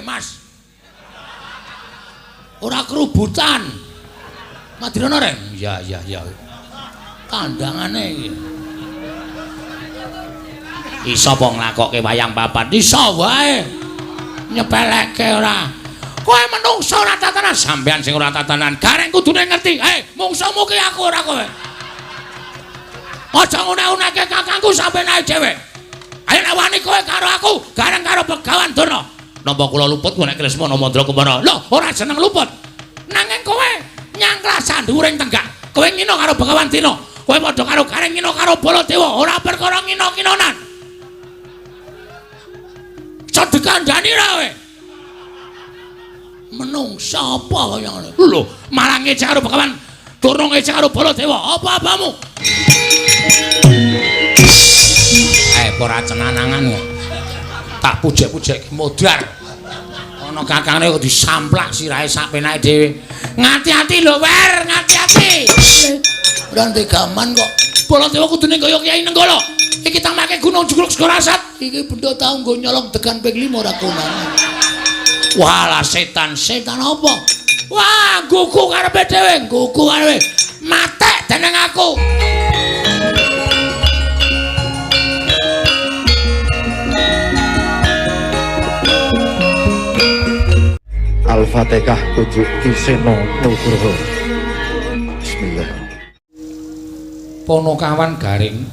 Mas. Ora kerubutan. Madirana Reng. Iya. Kandhangane iki. Iso apa nglakokke wayang papat? Iso wae. Nyepelekke ora. Kowe menungso ora tatanan, sampean sing ora tatanan. Gareng kudune ngerti. Mungsumu ki aku ora kowe. Aja ngune-uneke kakangku sampeyan ae dhewe. Ayo nawani kowe karo aku, gareng karo Begawan Durna. Napa kula luput nek Kresna Mandra kemana? Lho, ora seneng luput. Nanging kowe nyangklasan dhuwuring tenggak. Kowe ngino karo Begawan Dina. Kowe padha karo gareng ngino karo Baladewa, ora perkara ngino-kinonan. Sedekandani ra kowe. Menungsa apa kaya ngene? Lho, malah ngecek karo Begawan Durna ngecek karo Baladewa. Apa-apamu? Ora cenanangan kok. Tak pujek-pujek modar. Ana kakangne kok disamplak sirahe sak penake dhewe. Ngati-ati lho, Wer, ngati-ati. Ora gaman kok. Baladewa kudune kaya Kyai Nenggala. Iki tamake Gunung Jugruk Segarasat. Iki benda tau nggo nyolong degan ping 5 ora konane. Walah setan apa? Wah, gugu karepe dhewe, gugu karepe. Matek dening aku. Al-Fatihah tujuh Kiseno Nugroho. Bismillah. Ponokawan garing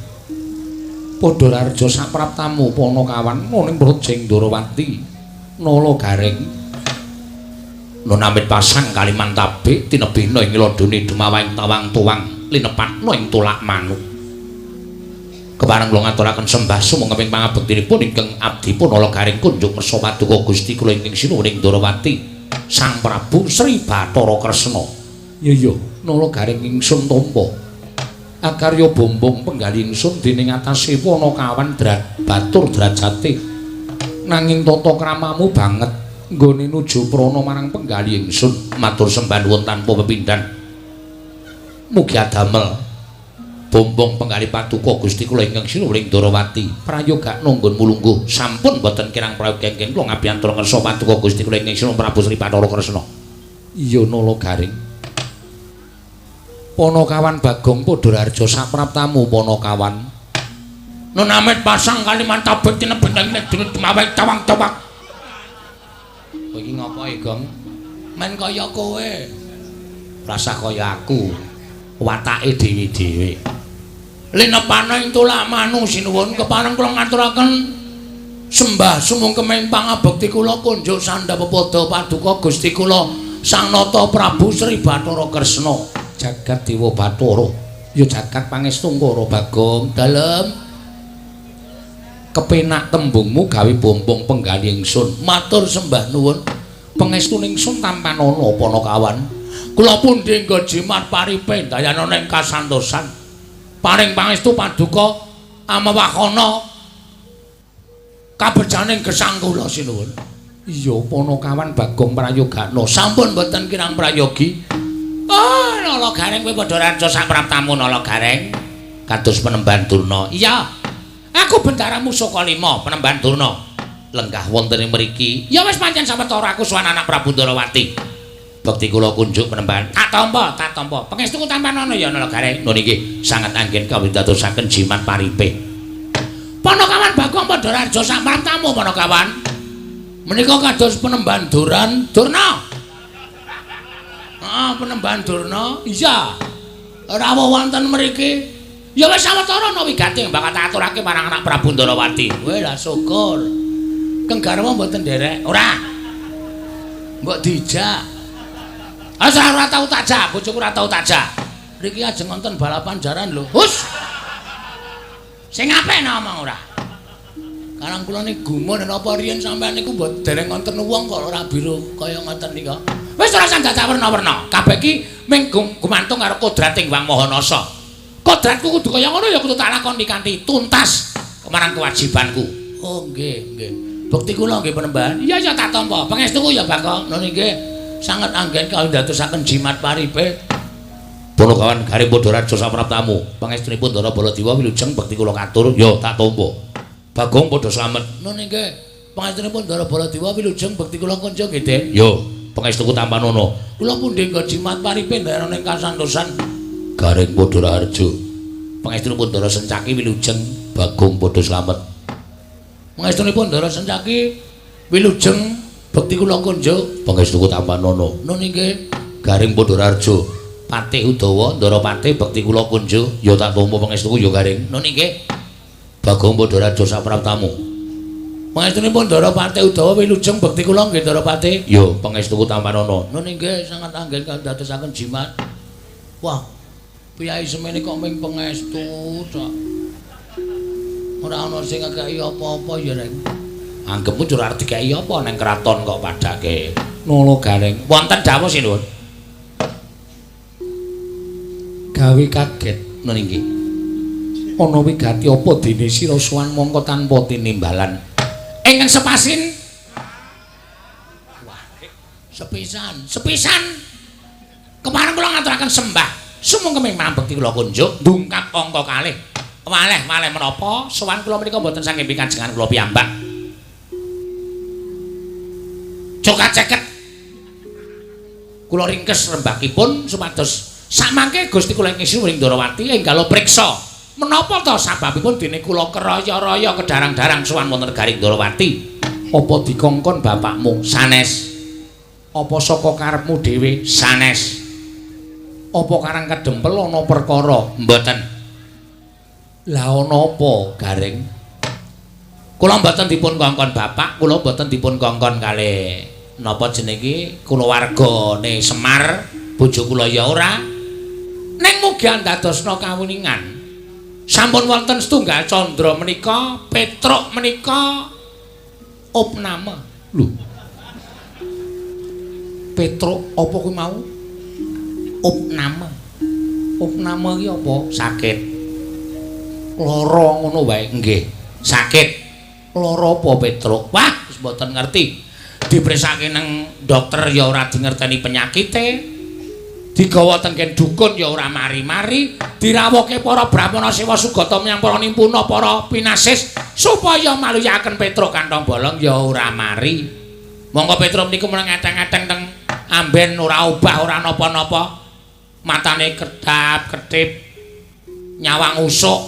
padha larja sapraptamu Ponokawan muning Brojeng Ndorowati nala garing nonamit pasang kaliman tabik tinebina ing lodone dumawahing tawang tuwang linepatna ing tulak manuk kepareng kula ngaturaken sembah sumeng ing pangabektinipun ingkang abdi punala garing kunjuk mersa paduka Gusti kula ingkang sinuwuning Ndorowati Sang Prabu Sri Bathara Kresna. Iya, nala garing ingsun tampa. Akarya bombong penggali ingsun dening atase Ponokawan Batur Drajate. Nanging tata kramamu banget nggone nuju prana marang penggali ingsun. Matur sembah nuwun tanpa pepindhan. Mugi adamel bombong penggali paduka Gusti kula ingkang sinuwuning Ndorowati prayoga nunggun mulungguh sampun boten kirang prayoga kenging kula ngabiyantura ngersa paduka Gusti kula ingkang sinuwun Prabu Sri Bathara Kresna. Iya nala garing Ponokawan Bagong padha larja sapraptamu Ponokawan nonamit pasang kaliman tabik tinebeng ing dumawahing tawang-tawang. Kowe iki ngopo Gong? Men kaya kowe. Rasa kaya aku. Watake dhewe-dhewe. Linepana ing tulak manu sinuwun kepareng kula ngaturaken sembah sumungkeming pangabekti kula kunjuk sandhapada paduka Gusti kula Sang Nata Prabu Sri Bathara Kresna jagat Dewa Bathara ya jagat pangestungkara Bagong dalem kepenak tembungmu gawe bombong penggali ingsun matur sembah nuwun pangestune ingsun tampan ana Ponokawan kula pundi nggo jimat paripe dayana ing kasantosan paring pangestu paduka amawakana kabejaning gesang kula sinuwun. Iya Ponokawan Bagong prayogana sampun boten kirang prayogi. Oh nala gareng kowe padha raja sapraptamu nala gareng kados Penemban Durna. Iya. Aku bendaramu saka 5 Penemban Durna. Lenggah wonten ing mriki. Ya wis pancen sawetara aku suwan anak Prabu Ndorowati. Bekti kula kunjuk Penemban. Tak tampa. Pangestuku tampan ana ya nala gareng. Nun niki sanget anggen kawitadosaken jimat paripe. Ponokawan Bagong padha raja sapraptamu Ponokawan. Menika kados Penemban Durna. Penemban Durna. Iya. Rawuh wonten mriki. Ya wis sawetara ana wigati bakal tak aturake marang anak Prabu Ndorowati. Weh lah syukur. Keng garwa mboten nderek. Ora. Mbok dijak. Asa ora tau tajak, bojoku ora tau tajak. Mriki ajeng wonten balapan jaran lho. Hus. Sing apik ngomong ora. Karang kula niki gumun napa riyen sampean niku mboten dereng wonten wong kok ora biru kaya ngoten nika. Wis ora sanjata werna-werna. Kabeh iki mung gumantung karo kodrating Wang Mahanasa. Kodratku kudu kaya ngono ya kudu tak lakoni kanthi tuntas marang kewajibanku. Oh nggih. Bukti kula nggih Penemban. Iya tak tampa. Pangestuku ya Bagong. Nun nggih. Sangat anggen kawin dadosaken jimat paripe. Ponokawan garing padha raja sapraptamu. Pangestunipun Ndara Baladewa wilujeng bekti kula katur ya tak tampa. Bagong padha slamet. Nun nggih. Pangestunipun Ndara Baladewa wilujeng bekti kula kanca nggih, Den. Yo, pangestuku Tampanono. Kula pundhe nggo jimat paripe ndayoning kasantosan Garing Padha Harjo. Pangestunipun Ndara Sencaki wilujeng Bagong Padha Slamet. Pangestunipun Ndara Sencaki wilujeng bekti kula kanca pangestuku Tampanono. Nun inggih Garing Padha Harjo. Patih Udawa Ndara Patih bekti kula kanca ya tak tampa pangestuku ya Garing. Nun inggih Bagong Padha Harjo sapraptamu. Pangestunipun Ndara Patih Udawa wilujeng bekti kula nggih Ndara Patih. Ya, pangestuku Tampanono. Nun inggih sangat anggen kandadosaken jimat. Wah, piyai semene kok ming pangestu tok. Ora ana sing ngekeki apa-apa ya, Reng. Anggepmu ora arep dikeki apa nang kraton kok padhake. Ngono Gareng. Wonten dawuh sinuwun. Gawe kaget nun inggih. Ana wigati apa dene sira sowan mongko tanpa tinimbalan. Ingkang sepasin sepisan kepareng kula ngaturaken sembah sumung kemeng mambekti kula kunjuk ndungkap angka kalih malih menapa sowan kula menika mboten saking pikajengan kula piyambak cokat ceket kula ringkes rembakipun supados samangke Gusti kula ingkang Sri Ndrawati enggal priksa menapa to sababipun dene kula keraya-raya kedarang-darang sowan wonten Garing Ndrawati? Apa dikongkon bapakmu sanes? Apa saka karepmu dhewe sanes? Apa karang kedempel ana perkara? Mboten. Lah ana apa, Garing? Kula mboten dipun kongkon bapak, kula mboten dipun kongkon kalih napa jenenge kulawargane Semar, bojo kula ya ora. Ning mugi andadosna kawuningan. Sampun wonten setunggal candra menika, Petruk menika opname. Lho. Petruk apa kuwi mau? Opname. Opname iki apa? Sakit. Lara ngono wae. Nggih, sakit. Lara apa Petruk? Wah, wis mboten ngerti. Dipresake nang dokter ya ora dingerteni penyakite. Digawa tenggen dukun ya ora mari-mari, dirawuhke para brahmana sewa sugata menyang para nimpuna para pinasis supaya maluyaken Petruk kantong bolong ya ora mari. Monggo Petruk niku meneng eteng-eteng teng amben ora obah ora napa-napa. Matane kedap-kedip, nyawang usuk.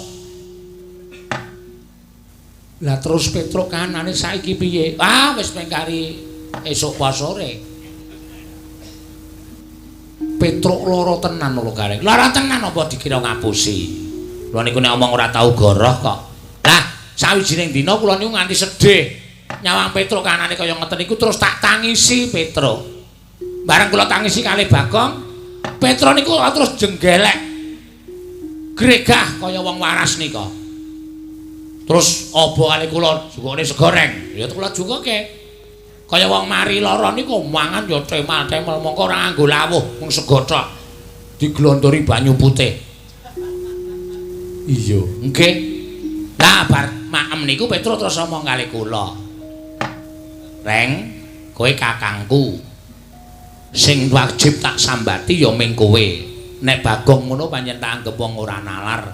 Lah terus Petruk kanane saiki piye? Ah wis mengkari esuk sore. Petruk lara tenan lho Garing. Lara tenan apa dikira ngapusi. Kula niku nek omong ora tau goroh kok. Lah, sawijining dina kula niku nganti sedih. Nyawang Petruk kanane kaya ngeten niku terus tak tangisi Petruk. Bareng kula tangisi kalih Bagong, Petruk niku terus jenggelek. Gregah kaya wong waras nika. Terus apa kalih kula jukane segoreng. Ya kula jukake. Kaya wong mari lara niku mangan ya temal-temel mongko ora nganggo lawuh mung sego tok diglondori banyu putih. Iya, nggih. Lah bar maem niku Petruk terus ngomong kalih kula. Reng, kowe kakangku. Sing wajib tak sambati ya ming kowe. Nek Bagong ngono pancen tak anggap wong ora nalar.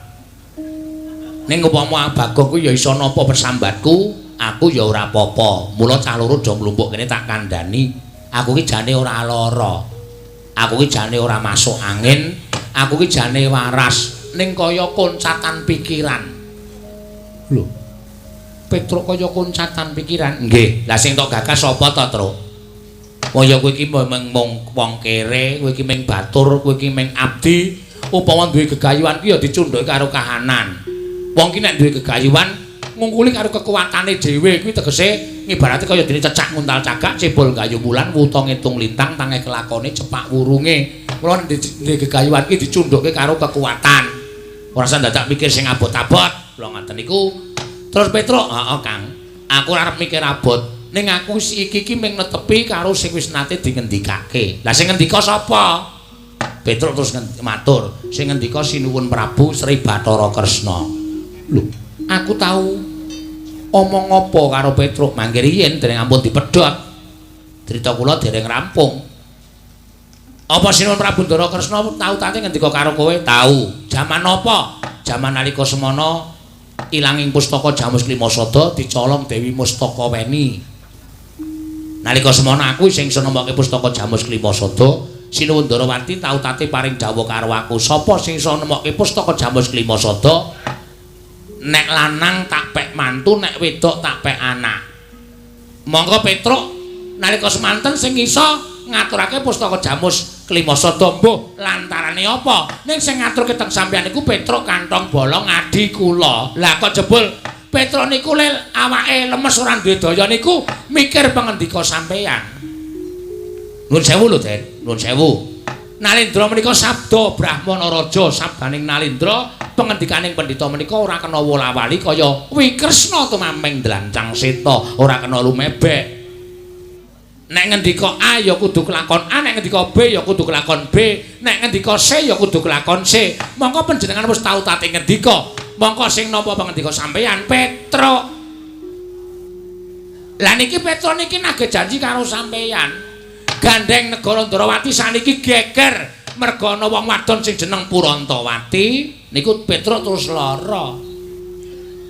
Ning upama Bagong kuwi ya iso napa persambatku, aku ya ora apa-apa. Mula cah loro do mlumpuk kene tak kandhani. Aku ki jane ora lara. Aku ki jane ora masuk angin. Aku ki jane waras. Ning kaya koncatan pikiran. Lho. Petruk kaya koncatan pikiran. Nggih. Lah sing tok gagas sapa to, Truk? Kaya kowe iki mung wong kere, kowe iki mung batur, kowe iki mung abdi. Upama duwe gegayuhan ki ya dicundhuke karo kahanan. Wong ki nek duwe gegayuhan ngungkuli karo kekuatane dhewe kuwi tegese ngibarate kaya dene cecak nguntal cagak cebol gayu wulan wuta ngitung lintang tange kelakone cepak wurunge. Mula nek gegayuhan ki dicundhuke karo kekuatan. Ora usah dadak mikir sing abot-abot. Kula ngoten niku. Terus Petruk, heeh Kang. Aku ora arep mikir abot. Ning aku iki ming netepi karo sing wis nate dingendikake. Lah sing ngendika sapa? Petruk terus matur. Sing ngendika Sinuwun Prabu Sri Bathara Kresna. Lho, aku tahu omong apa karo Petruk mangke riyen dereng ampun dipedhot. Crita kula dereng rampung. Apa Sinuwun Prabu Ndara Kresna tau tate ngendika karo kowe? Tau. Jaman apa? Jaman nalika semana ilanging pustaka Jamus Klimasada dicolong Dewi Mustakaweni. Nalika semana aku sing iso nemokake pustaka Jamus Klimasada, Sinuwun Ndarawati tau tate paring dawuh karo aku, sapa sing iso nemokake pustaka Jamus Klimasada? Nek lanang tak pek mantu, nek wedok tak pek anak. Monggo Petruk nalika semanten sing iso ngaturake pustaka Jamus Klimasada, mbuh lantarane apa? Ning sing ngaturke teng sampeyan niku Petruk Kantong Bolong adi kula. Lah kok jebul Petruk niku awake lemes ora duwe daya niku mikir pangendika sampeyan. Nuwun sewu lho, Den. Nuwun sewu. Nalindra menika sabda Brahmana Raja, sabdaning Nalindra pangendikaning pendhita menika ora kena wola-wali kaya Wikresna tumameng dlancang seta, ora kena lumebek. Nek ngendika A ya kudu kelakon A, nek ngendika B ya kudu kelakon B, nek ngendika C ya kudu kelakon C. Mongko panjenengan wis tau tate ngendika. Mongko sing napa pangendika sampeyan Petruk. Lah niki Petruk niki nagih janji karo sampeyan. Gandeng negara Ndarawati saniki geger merga ana wong wadon sing jeneng Purantawati. Niku Petruk terus lara.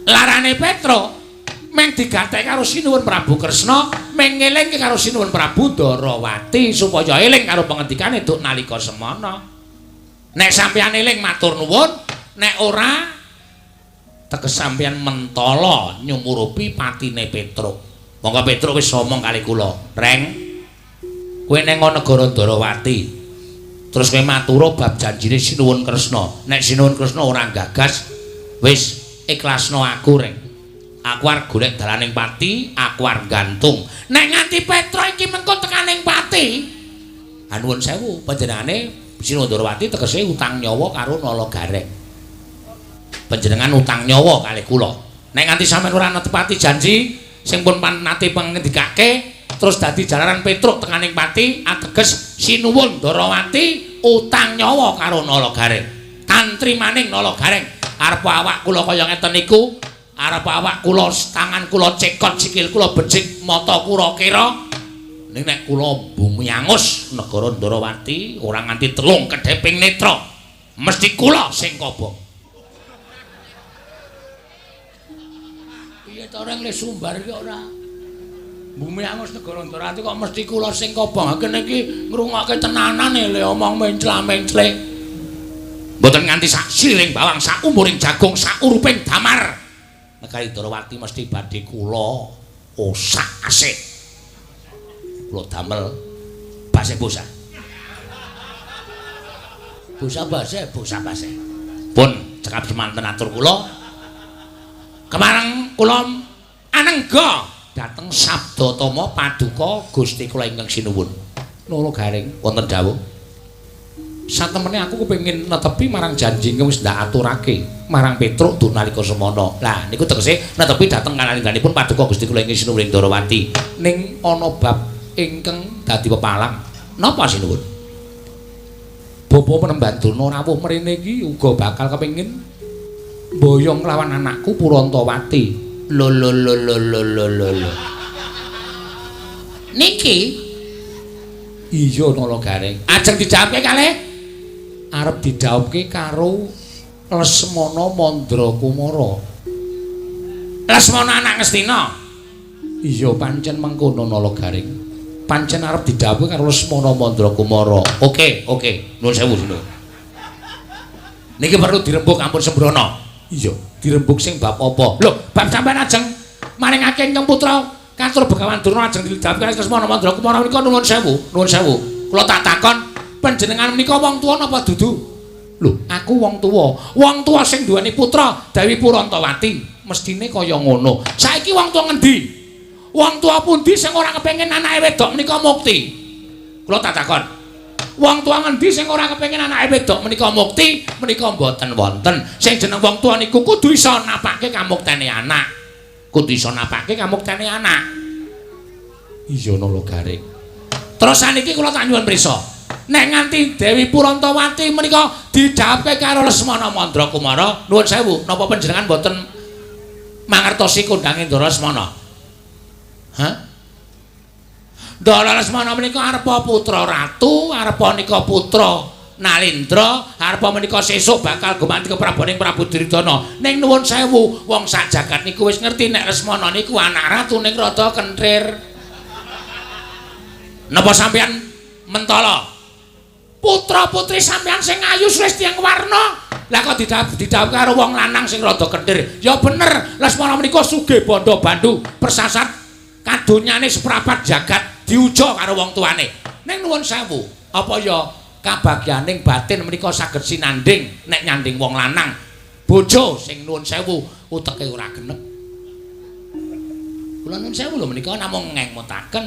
Larane Petruk meng digatek karo Sinuwun Prabu Kresna, meng ngelingke karo Sinuwun Prabu Ndarawati supaya eling karo pangendikane duk nalika semana. Nek sampeyan eling matur nuwun, nek ora teges sampeyan mentala nyumurupi patine Petruk. Monggo Petruk wis omong kali kula, "Reng, kowe neng negara Ndarawati. Terus kowe matura bab janjine Sinuwun Kresna. Nek Sinuwun Kresna ora gagas, wis ikhlasno aku, Reng. Aku arep golek dalaning pati, aku arep gantung. Nek nganti Petruk iki mengko tekaning pati, nuwun sewu, panjenengane Sinuwun Ndarawati tegese utang nyawa karo Nalagareng. Panjenengan utang nyawa kali kula. Nek nganti sampeyan ora netepati janji sing pun nate pangendikake, terus dadi jalaran Petruk tekaning pati, ateges Sinuwun Ndarawati utang nyawa karo Nalagareng. Tantri maning Nalagareng, arep awak kula kaya ngeten niku, arep awak kula tangan kula cekot, sikil kula becik, mata kula kira. Ning nek kula bumi angus negara Ndarawati ora nganti telung kedheping netra, mesti kula sing kobong. Piye to Reng le sumbar iki ora? Bumi angus negara Ndarawati kok mesti kula sing kobong. Kene iki ngrungokke tenanane le omong mencla-mencle. Mboten nganti sak siling bawang, sak umuring jagung, sak uruping damar. Negari Ndarawati mesti badhe kula osak asik. Kula damel base bosa. Bosa-base. Pun cekap semanten atur kula. Kemareng kula anengga dhateng Sabdatama Paduka Gusti kula ingkang Sinuwun Nalagareng wonten dawuh. Satemene aku kepengin netepi marang janji ingkang wis ndak aturake marang Petruk dun nalika semana. Lah niku tegese netepi dhateng kalangganipun Paduka Gusti kula ingkang Sinuwun Ndarawati. Ning ana bab ingkang dadi pepalang. Napa Sinuwun? Bapa Penembanduna rawuh mrene iki uga bakal kepengin mboyong lawan anakku Purantawati. Lho. Niki iya Nalagareng. Ajeng dijawabke kalih arep didhawuhke karo Lesmana Mandrakumara. Lesmana anak Ngastina. Iya pancen mengkono Nalagareng. Pancen arep didhawuhke karo Lesmana Mandrakumara. Oke. Nuwun sewu Sinuwun. Niki perlu dirembug ampun Sembrana. Iya, dirembug sing bab apa? Lho, bab sampean ajeng maringake ingkang putra Katur Begawan Durna ajeng didhawuhke karo Lesmana Mandrakumara menika nuwun sewu. Kula tak takon, panjenengan menika wong tuwa napa dudu? Lho, aku wong tuwa. Wong tuwa sing duweni putra Dewi Purantawati, mestine kaya ngono. Saiki wong tuwa ngendi? Wong tuwa pundi sing ora kepengin anake wedok menika mukti? Kula tak takon. Wong tuwa ngendi sing ora kepengin anake wedok menika mukti? Menika mboten wonten. Sing jeneng wong tuwa niku kudu iso napake kamuktene anak. Iya Nalagareng. Terus saniki kula tak nyuwun prisa. Nek nganti Dewi Purantawati menika didhawuhke karo Lesmana Mandrakumara, nuwun sewu, napa panjenengan mboten mangertosi kondange Ndara Lesmana? Hah? Ndara Lesmana menika arepa putra ratu, arepa nika putra Nalindra, arepa menika sesuk bakal gumanti keprabaning Prabu Duryudana. Ning nuwun sewu, wong sak jagat niku wis ngerti nek Lesmana niku anak ratu ning rada kentrir. Napa sampeyan mentala? Putra-putri sampeyan sing ayu wis tiyang warna. Lah kok didhawuh karo wong lanang sing rada kenthir. Ya bener, Lesmana menika sugih bondo bandu, persasat kadonyane seprapat jagat diuja karo wong tuane. Ning nuwun sewu, apa ya kabagyaning batin menika saged sinanding nek nyanding wong lanang. Bojo sing nuwun sewu uteke ora genep. Kula nuwun sewu lho menika namung ngemutaken.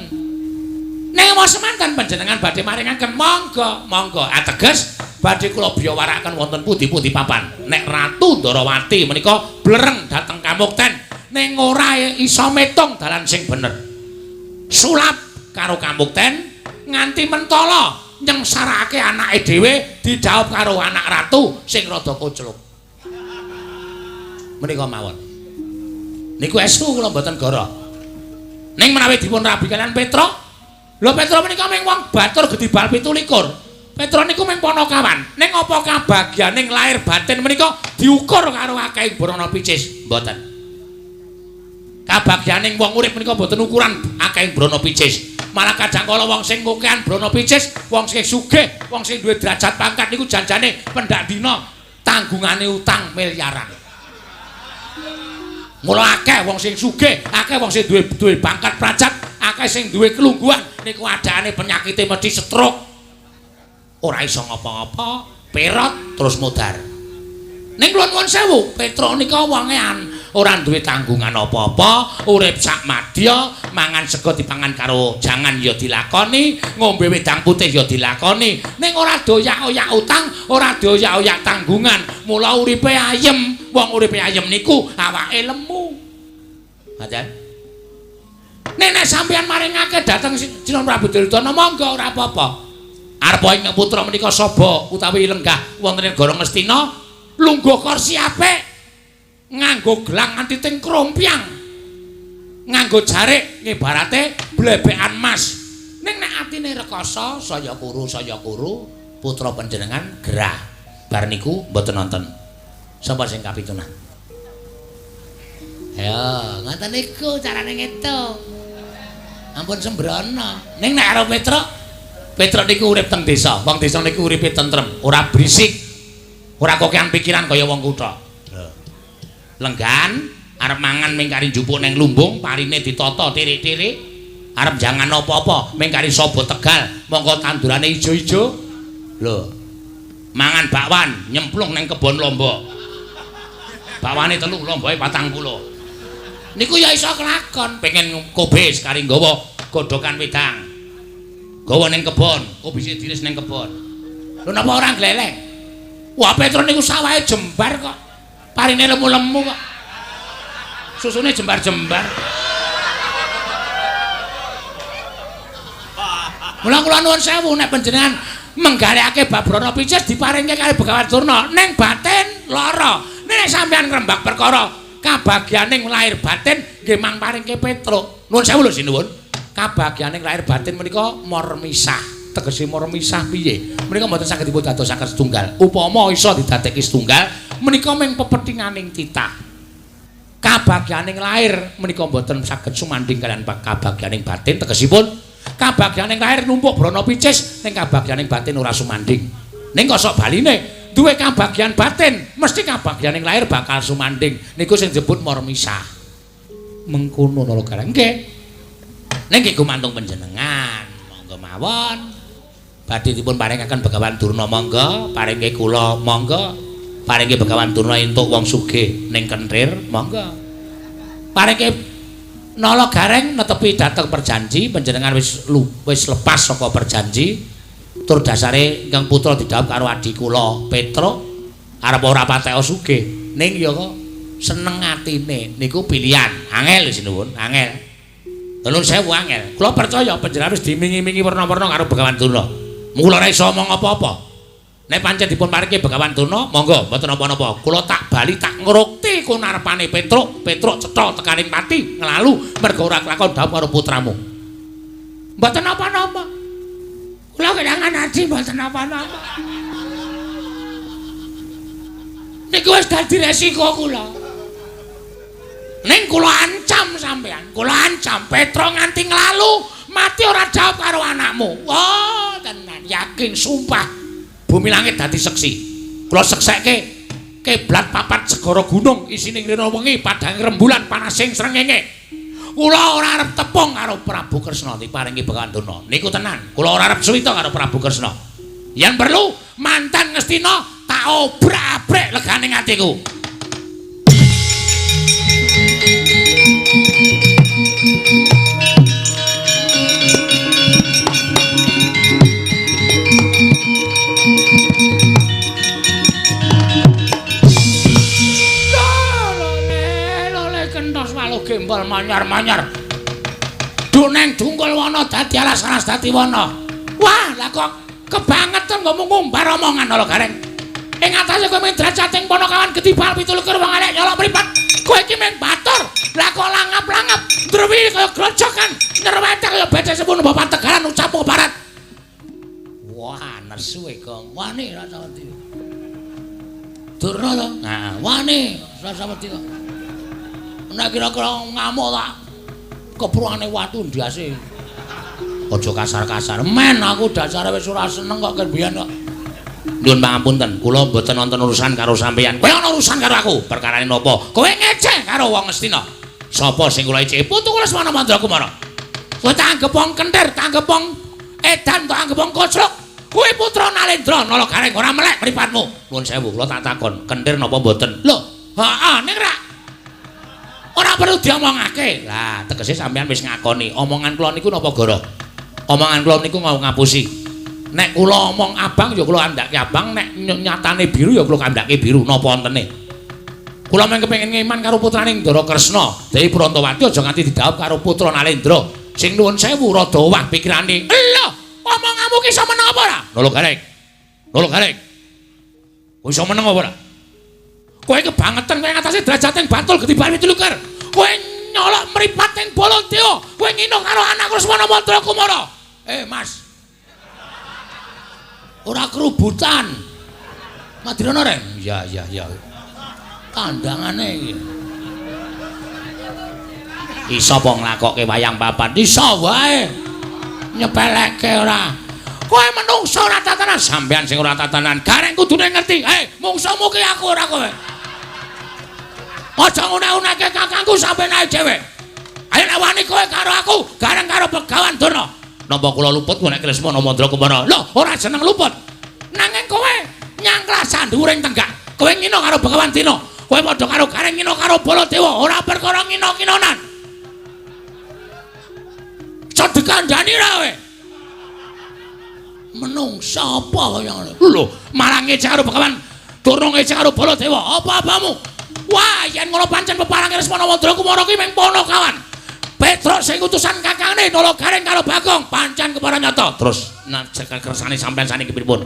Ning mau semanten panjenengan badhe maringaken monggo ateges badhe kula biawaraken wonten pundi-pundi papan. Nek Ratu Ndarawati menika blereng dhateng Kamukten ning ora iso metung dalan sing bener. Sulap karo Kamukten nganti mentala nyengsarake anake dhewe didhawuh karo anak ratu sing rada kocluk. Menika mawon. Niku estu kula mboten goro. Ning menawi dipun rabi kalian Petra, lho Petra menika mung wong batur gedibal 17. Petra niku mung ponokawan. Ning apa kabagyaning lair batin menika diukur karo akeh brana picis? Mboten. Kabagyaning wong urip menika mboten ukuran akeh brana picis. Malah kadang kala wong sing ngokehan brana picis, wong sing sugih, wong sing duwe derajat pangkat niku janjane pendak dina tanggungane utang miliaran. Mula akeh wong sing sugih, akeh wong sing duwe pangkat prajat, akeh sing duwe kelungguhan niku adane penyakite mesti stroke. Ora iso ngapa-ngapa, perot terus mudar. Ning kula nuwun sewu, Petra nika wonge ora duwe tanggungan apa-apa, urip sak madya, mangan sego dipangan karo jangan ya dilakoni, ngombe wedang putih ya dilakoni. Ning ora doyak-oyak utang, ora doyak-oyak tanggungan. Mula uripe ayem. Wong uripe ayem niku awake lemu. Ngaten. Nek sampeyan maringake dhateng Sinon Prabu Duryudana monggo ora apa-apa. Arep ing putra menika Saba utawi lenggah wonten ing Goro Ngastina lungguh kursi apik nganggo gelang nganti ting krompiang. Nganggo jarik ngibarate blebekan mas. Ning nek atine rekoso saya kuru putra panjenengan gerah. Bar niku mboten nonton. Sapa sing kapitunan? Ya, ngoten niku carane ngitung. Ampun sembrono. Ning nek karo Petra niku urip teng desa. Wong desa niku uripe tentrem, ora berisik. Ora kokean pikiran kaya wong kutha. Lenggan arep mangan ming kari njupuk ning lumbung, parine ditata tirik-tirik. Arep jangan apa-apa, ming kari Saba Tegal, mongko tandurane ijo-ijo. Lho. Mangan bakwan, nyemplung ning kebon Lombok. Bakwane 3, lomboke 40. Niku ya iso kelakon, pengen kobis kari nggawa godhokan wedang. Gawa ning kebon, kobise diris ning kebon. Lho napa ora glelek? Wah, Petra niku sawahe jembar kok. Parine lemu-lemu kok. Susune jembar-jembar. Mula kula nuwun sewu nek panjenengan menggalekake bab Brana Picis diparingke kali Begawan Durna ning batin lara. Nek sampeyan ngrembak perkara kabagyaning lair batin nggih mang paringke Petra. Nuwun sewu lho sinuwun. Kabagyaning lair batin menika mor misah. Tegese mor misah piye? Menika mboten saged dipun dadosaken setunggal. Upama iso didadekke setunggal, menika mung pepetinganing titah. Kabagyaning lair menika mboten saged sumanding kalian kabagyaning batin. Tegesipun kabagyaning lair numpuk Brana Picis, ning kabagyaning batin ora sumanding. Ning kok sok baline, duwe kabagyan batin, mesti kabagyaning lair bakal sumanding. Niku sing disebut mor misah. Mengkono lho Gareng. Nggih. Ning nggih gumantung panjenengan, monggo mawon. Badhe dipun paringaken Begawan Durna monggo, paringke kula monggo, paringke Begawan Durna entuk wong sugih ning Kentir monggo. Paringke Nala Gareng netepi dhateng perjanji, panjenengan wis lepas saka perjanji. Tur dasare ingkang putra didhawuh karo adhi kula Petra arep ora patek sugih, ning ya kok seneng atine. Niku pilihan, angel sinuwun, angel. Nuwun sewu angel. Kula percaya panjenengan wis dimingi-mingi werna-werna karo Begawan Durna. Mula ora iso omong apa-apa. Nek pancen dipun paringi Begawan Durna, monggo mboten napa-napa. Kula tak bali tak ngrukti kunarepane Petruk cetha tekaning mati nglalu mergo ora kelakon dawuh karo putramu. Mboten napa-napa. Kula kedangan ati mboten napa-napa. Niku wis dadi resiko kula. Ning kula ancam sampean, kula ancam Petra nganti nglalu mati ora jawab karo anakmu. saking sumpah bumi langit dadi seksi. Kula seksekke kiblat papat segara gunung isine ngrina wengi padang rembulan panasing srengenge. Kula ora arep tepung karo Prabu Kresna diparingi Bekandana. Niku tenan, kula ora arep suwita karo Prabu Kresna. Yen perlu mantan Ngastina tak obrak-abrik leganing atiku. Gembal manyar-manyar. Duneng dungkul wana dadi alas-alas dadi wana. Wah, lah kok kebangetan ngomong ngumbar omongan lho Gareng. Ing atase kowe men drajating Panakawan Gedibal 17 wong elek nyolok mripat. Kowe iki men batur. Lah kok langap-langap ndrewi kaya grojokan, nyerwetek kaya becek sepun bapak Tegalan ucapmu ke barat. Wah, nesu e kok. Wani Rasawati. Durna to? Nah, wani Rasawati kok. Nek kira-kira ngamuk tak kepruane watu ndase. Aja kasar-kasar. Men aku dasare wis ora seneng kok kebiyen kok. Nuwun pangapunten, kula mboten wonten urusan karo sampeyan. Kowe ana urusan karo aku. Perkarane napa? Kowe ngeceh karo wong Ngastina. Sapa sing kula eceh? Putu kula Semana Mandra Kumara. Kowe tak anggap wong kentir, tak anggap wong edan, tak anggap wong koclok. Kowe putra Nalendra, nala Gareng ora melek mripatmu. Nuwun sewu, kula tak takon, kentir napa mboten? Lho, heeh, ning ra ora perlu diomongake. Lah, tegese sampean wis ngakoni, omongan kula niku napa goro? Omongan kula niku mau ngapusi. Nek kula omong abang ya kula andhake abang, nek nyatane biru ya kula kandhake biru. Napa wontene? Kula men kepengin ngeman karo putraning Ndara Kresna, Dewi Prantawati aja nganti didhawuh karo putra Nalendra. Sing nuwun sewu rada owah pikirane. Lho, omonganmu ki iso meneng apa ora? Lho Gareng. Lho Gareng. Kowe iso meneng apa ora? Kowe kebangetan kowe ngatasi drajating Batul Gedibal 17. Kowe nyolok mripat ing Baladewa. Kowe ngino karo anakku Semana Mandra Kumara. Mas. Ora kerubutan. Madirana Reng? Iya. Kandhangane iki. Iso apa nglakokke wayang papan? Iso wae. Nyepelekke ora. Kowe menungso ora tatanan, sampean sing ora tatanan. Gareng kudune ngerti. Mungsuhmu ki aku ora kowe. Aja ngune-uneke kakangku sampeyan ae dhewe. Ayo nek wani kowe karo aku, Gareng karo Begawan Durna. Napa kula luput nek Lesmana Mandra Kumara? Lho, ora seneng luput. Nanging kowe nyangklasan dhuwuring tenggak. Kowe ngino karo Begawan Dina. Kowe padha karo Gareng ngino karo Baladewa, ora perkara ngino-kinonan. Sedekandani ra kowe. Menungsa apa kaya ngene? Lho, malah ngece karo Begawan Durna ngece karo Baladewa. Apa-apamu? Wah, yen ngono pancen peparange Lesmana Mandra Kumara ki mung Panakawan. Petruk sing utusan kakange nala Gareng karo Bagong pancen kepara nyata. Terus kersane sampean saniki pripun?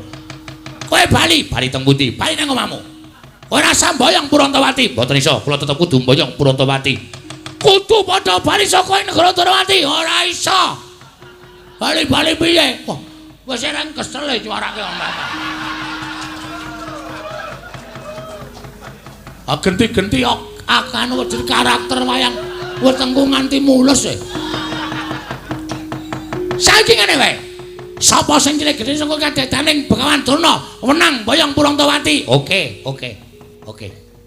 Kowe bali teng pundi? Bali nang omahmu. Kowe rasa mboyong Purantawati? Mboten iso, kula tetep kudu mboyong Purantawati. Kudu padha bali saka negara Durawati, ora iso. Bali piye? Wah, wis eren kesel e cuarake omah. Genti-genti akan wedi karakter wayang wetengku nganti mulus e. Saiki ngene wae. Sapa sing cilik gedhe saka kadedaning Begawan Durna menang mboyong Purantawati? Oke.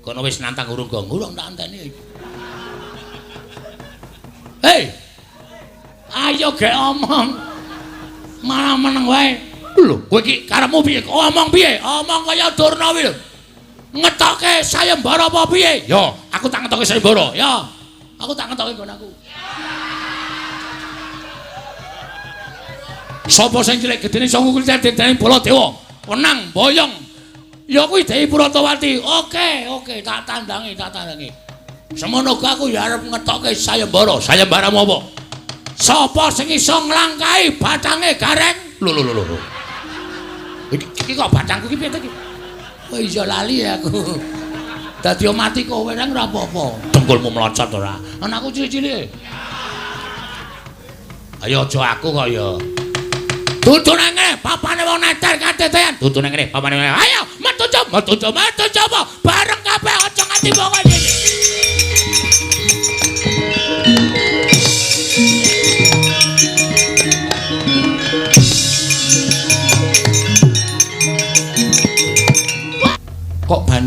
Kono wis nantang urung tak anteni. Hei. Ayo gek omong. Malah meneng wae. Lho, kowe iki karepmu piye? Omong piye? Omong kaya Durna kuwi lho. Ngetoke sayembara apa piye? Ya, aku tak ngetoke sayembara. Ya. Aku tak ngetoke nggon aku. Sapa sing cilik gedene sanga kuwi dening Baladewa? Menang boyong. Ya kuwi Dewi Prantawati. Oke, tak tandangi. Semono aku ya arep ngetoke sayembara. Sayembaramu apa? Sapa sing iso nglangkahi batange Gareng? Lho. Iki kok batangku iki piye to iki? Oh iya lali aku. Dadi mati kowe nang ora apa-apa. Dengkulmu mlocot ora. Anakku cilik-cilik. Ayo aja aku kok ya. Dudu nang ngene, papane wong neter katetean. Dudu nang ngene, papane. Ayo, metu coba. Bareng kabeh aja nganti wong iki.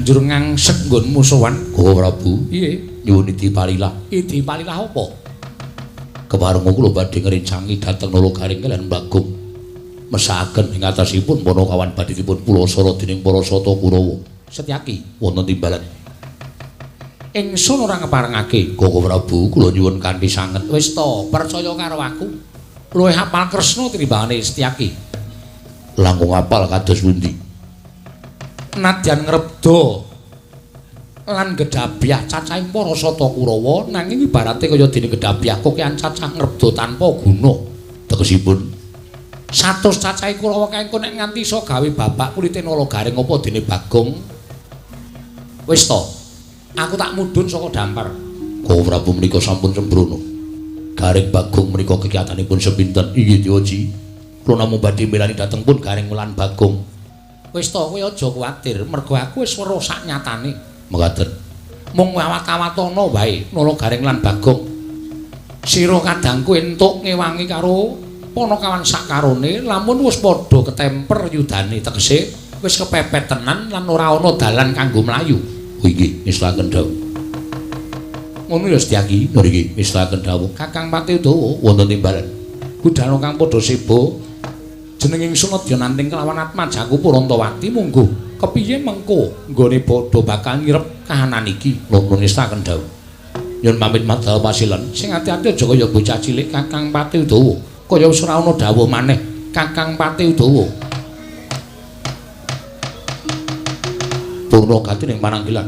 banjur ngangsek nggonmu sowan Gawa Prabu. Iye, nyuwun diparilah. Diparilah apa? Kepareng kula badhe ngrencangi dhateng Nalagaring kaliyan Bagong. Mesakaken ing atasipun Panakawan badhe dipun pulasara dening para sata Kurawa. Setyaki wonten timbalan. Ingsun ora ngeparengake Gawa Prabu, kula nyuwun kanthi sanget. Wis to, percaya karo aku. Luwih hafal Kresna tinimbangane Setyaki. Langkung hafal kados pundi? Nadyan ngrebda lan gedabyah cacahing para sata Kurawa nanging ibarate kaya dene gedabyah kokean cacah ngrebda tanpa guna. Tegesipun 100 cacahing Kurawa kengko nek nganti iso gawe babak kulite Nalagaring apa dene Bagong. Wis to, aku tak mudhun saka dampar. Gawa Prabu menika sampun sembrono. Garing Bagong menika kegiatanipun sepinten? Inggih Dioji. Kula namung badhe milani dhateng pun Garing lan Bagong. Wis to, kowe aja kuwatir, mergo aku wis weruh sak nyatane. Mekaten. Mung awat-awatana wae Nalagaring lan Bagong. Sira kadangku entuk ngewangi karo Panakawan sakarone, lamun wis padha ketemper yudane tegese wis kepepet tenan lan ora ana dalan kanggo mlayu. Oh nggih, istirahaken dawuh. Ngono ya Setyaki, nggih istirahaken dawuh. Kakang Pati Udawa wonten timbalan. Budal kang padha sebo jeneng ingsun adya nanting kelawan atmajaku Purantawati monggo kepiye mengko nggone padha bakal ngirep kahanan iki. Nuwun istirahaken dawuh. Nyun pamit madhal pasilan. Sing ati-ati aja kaya bocah cilik Kakang Pati Udawa. Kaya wis ora ana dawuh maneh Kakang Pati Udawa. Purna gati ning pananggilan.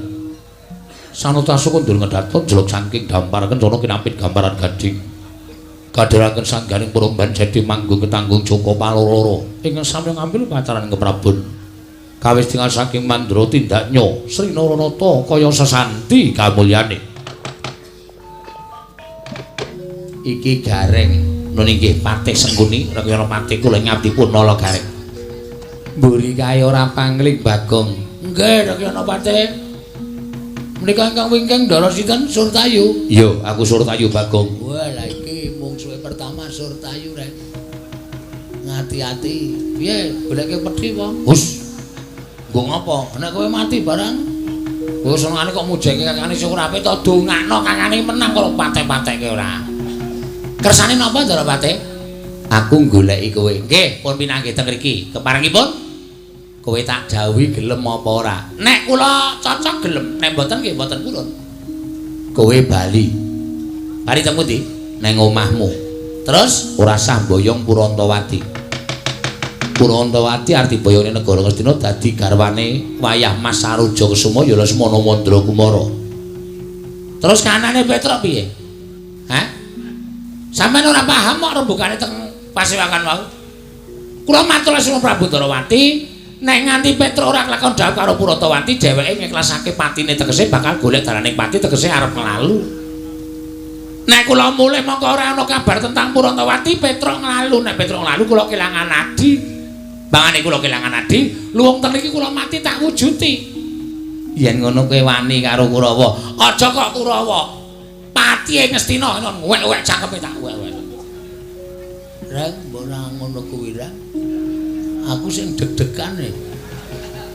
Sanata sukundul ngedhaton jeluk saking dampar kencana kinampit gambaran gading. Kadharaken sangganing Purumban Jati manggung ketanggung Joko Paloro ingkang sami ngambil pacaran keprabon. Kawis tinggal saking Mandra tindaknya Sri Naranata kaya sesanti kamulyane. Iki gareng nun inggih Patih Sengguni Rekyana Patih kula ngabdipun Nalagaring. Mburi kae ora pangling Bagong. Nggih Rekyana Patih. Menika ingkang wingking Ndara sinten Surtayu? Iya, aku Surtayu Bagong. Wah, lha iki mung suwe pertama Surtayu rek. Ngati-ati. Piye, goleke pedhi apa? Hus. Nggo ngopo? Nek kowe mati barang. Kowe senengane kok mujenge kakane sing ora apik to dongakno kakane menang karo patek-pateke ora. Kersane napa Ndara Patih? Aku goleki kowe. Nggih, pun pinanggih teng mriki. Keparengipun kowe tak jawuhi gelem apa ora? Nek kula cocok gelem, nek mboten nggih mboten purun. Kowe bali. Bali teng pundi? Neng omahmu. Terus ora sah mboyong Purantawati. Purantawati arti boyone negara Ngastina dadi garwane wayah Mas Saroja Kusuma ya Lesmana Mandra Kumara. Terus kanane Petruk piye? Hah? Sampeyan ora paham kok rembugane teng Pasewakan wau. Kula matur Lesmana Prabu Darawati, nek nganti Petruk ora kelakon dawuh karo Purantawati, dheweke ngiklasake patine tegese bakal golek dalaning pati tegese arep nglalu. Nek kula mulih mongko ora ana kabar tentang Purantawati, Petruk nglalu. Nek Petruk nglalu kula kelangan adi. Bangane kula kelangan adi, luwung ten iki kula mati tak wujuti. Yen ngono kowe wani karo Kurawa, aja kok Kurawa. Patihe Ngastina wek-wek cangkeme tak wek-wek. Reng, mbok ora ngono kuwi ra. Aku sing deg-degan e.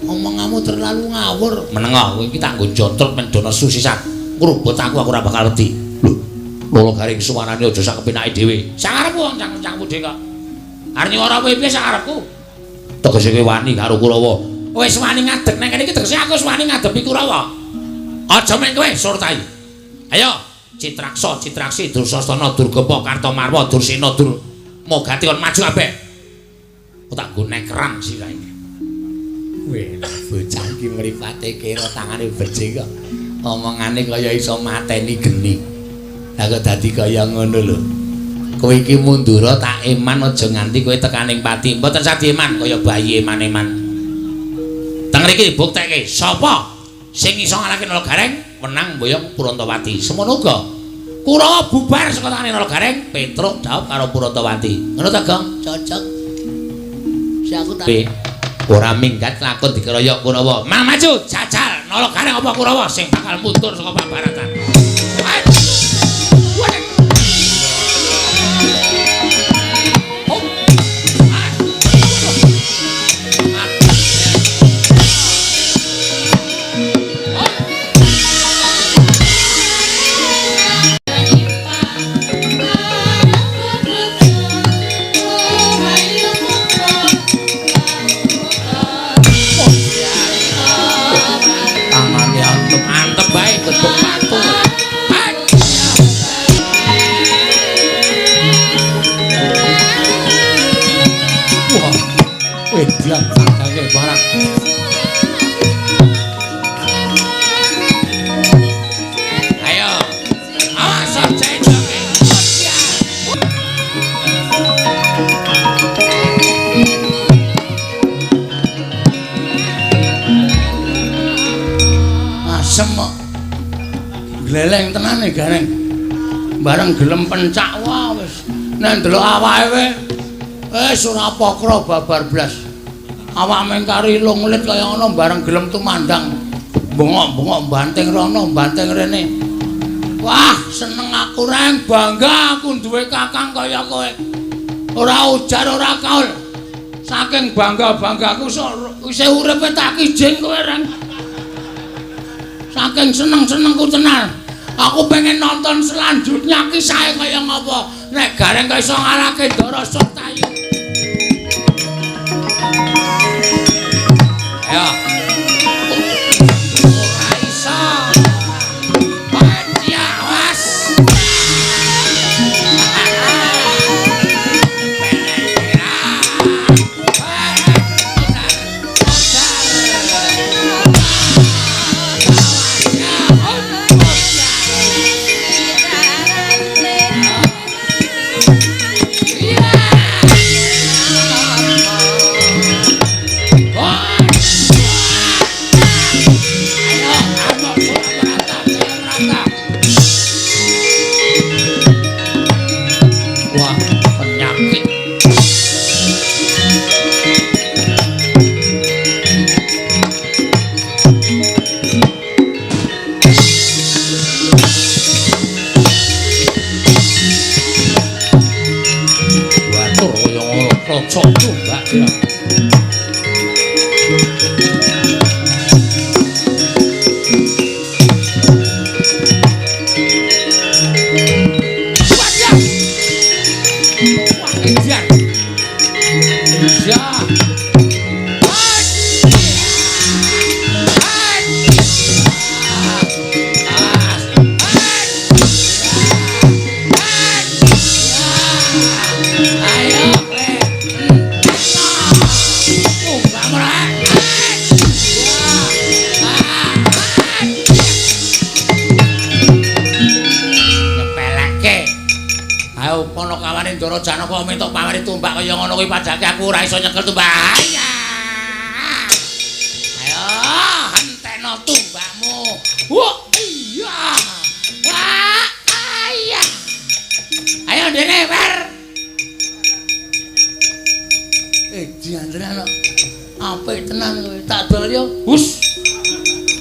Omonganmu terlalu ngawur. Menengo kowe iki tak nggo jontrot mendono susisan. Ngrubut aku ora bakal wedi. Lho, Nalagaring suwarane aja sak kepenake dhewe. Sakarepku wong cangkem-cangkemmu dhewe kok. Arep nyuwara kowe piye sakarepku? Tegese kowe wani karo Kurawa. Wis wani ngadeg nang kene iki tegese aku wis wani ngadepi Kurawa. Aja men kowe Surtayu. Ayo, Citraksa, Citraksi, Dursasana, Durgapa, Kartamarwa, Dursena, Mogati kon maju kabeh. Aku tak nggo nekran sirahe. Weh, bocah iki mripate kira tangane beje kok. Omongane kaya iso mateni geni. Lah kok dadi kaya ngono lho. Kowe iki mundura tak eman aja nganti kowe tekaning pati. Mboten sadieman kaya bayi eman-eman. Teng mriki buktekke sapa sing iso ngalahke Nalagaring menang mboyong Purantawati. Semono uga Kurawa bubar saka tangane Nalagaring, Petruk dhaup karo Purantawati. Ngono ta, Gong? Cocok. Si aku tak ora minggat lakon dikeroyok Kurawa. Mang maju jajal Nalagaring apa Kurawa sing bakal mundur saka pabaratan. Diam sakake barat. Ayo. Awas aja. Asem kok. Gleleng tenan nih gareng. Bareng gelem pencak wah wis. Nek ndelok awake wis ora pokro babar blas. Awak mengkari lunglit kaya ngono bareng gelem tumandang. Bengok-bengok banting rono, banting rene. Wah, seneng aku reng, bangga aku duwe kakang kaya kowe. Ora ujar ora kaul. Saking bangga-banggaku isih uripe tak kijing kowe reng. Saking seneng-senengku tenan. Aku pengen nonton selanjutnya kisahnya kaya ngapa. Nek gareng kaya iso ngalahke Ndara Sotayu. Ayo. Ora iso. Panci awas. Ndara Janaka mintuk pamrih tumbak kaya ngono kuwi padake aku ora iso nyekel tumbak. Ayo, henteno tumbakmu. Wah, iya. Wah, iya. Ayo dene, Wer. Diandran apik tenan kowe. Tak dol yo. Hus.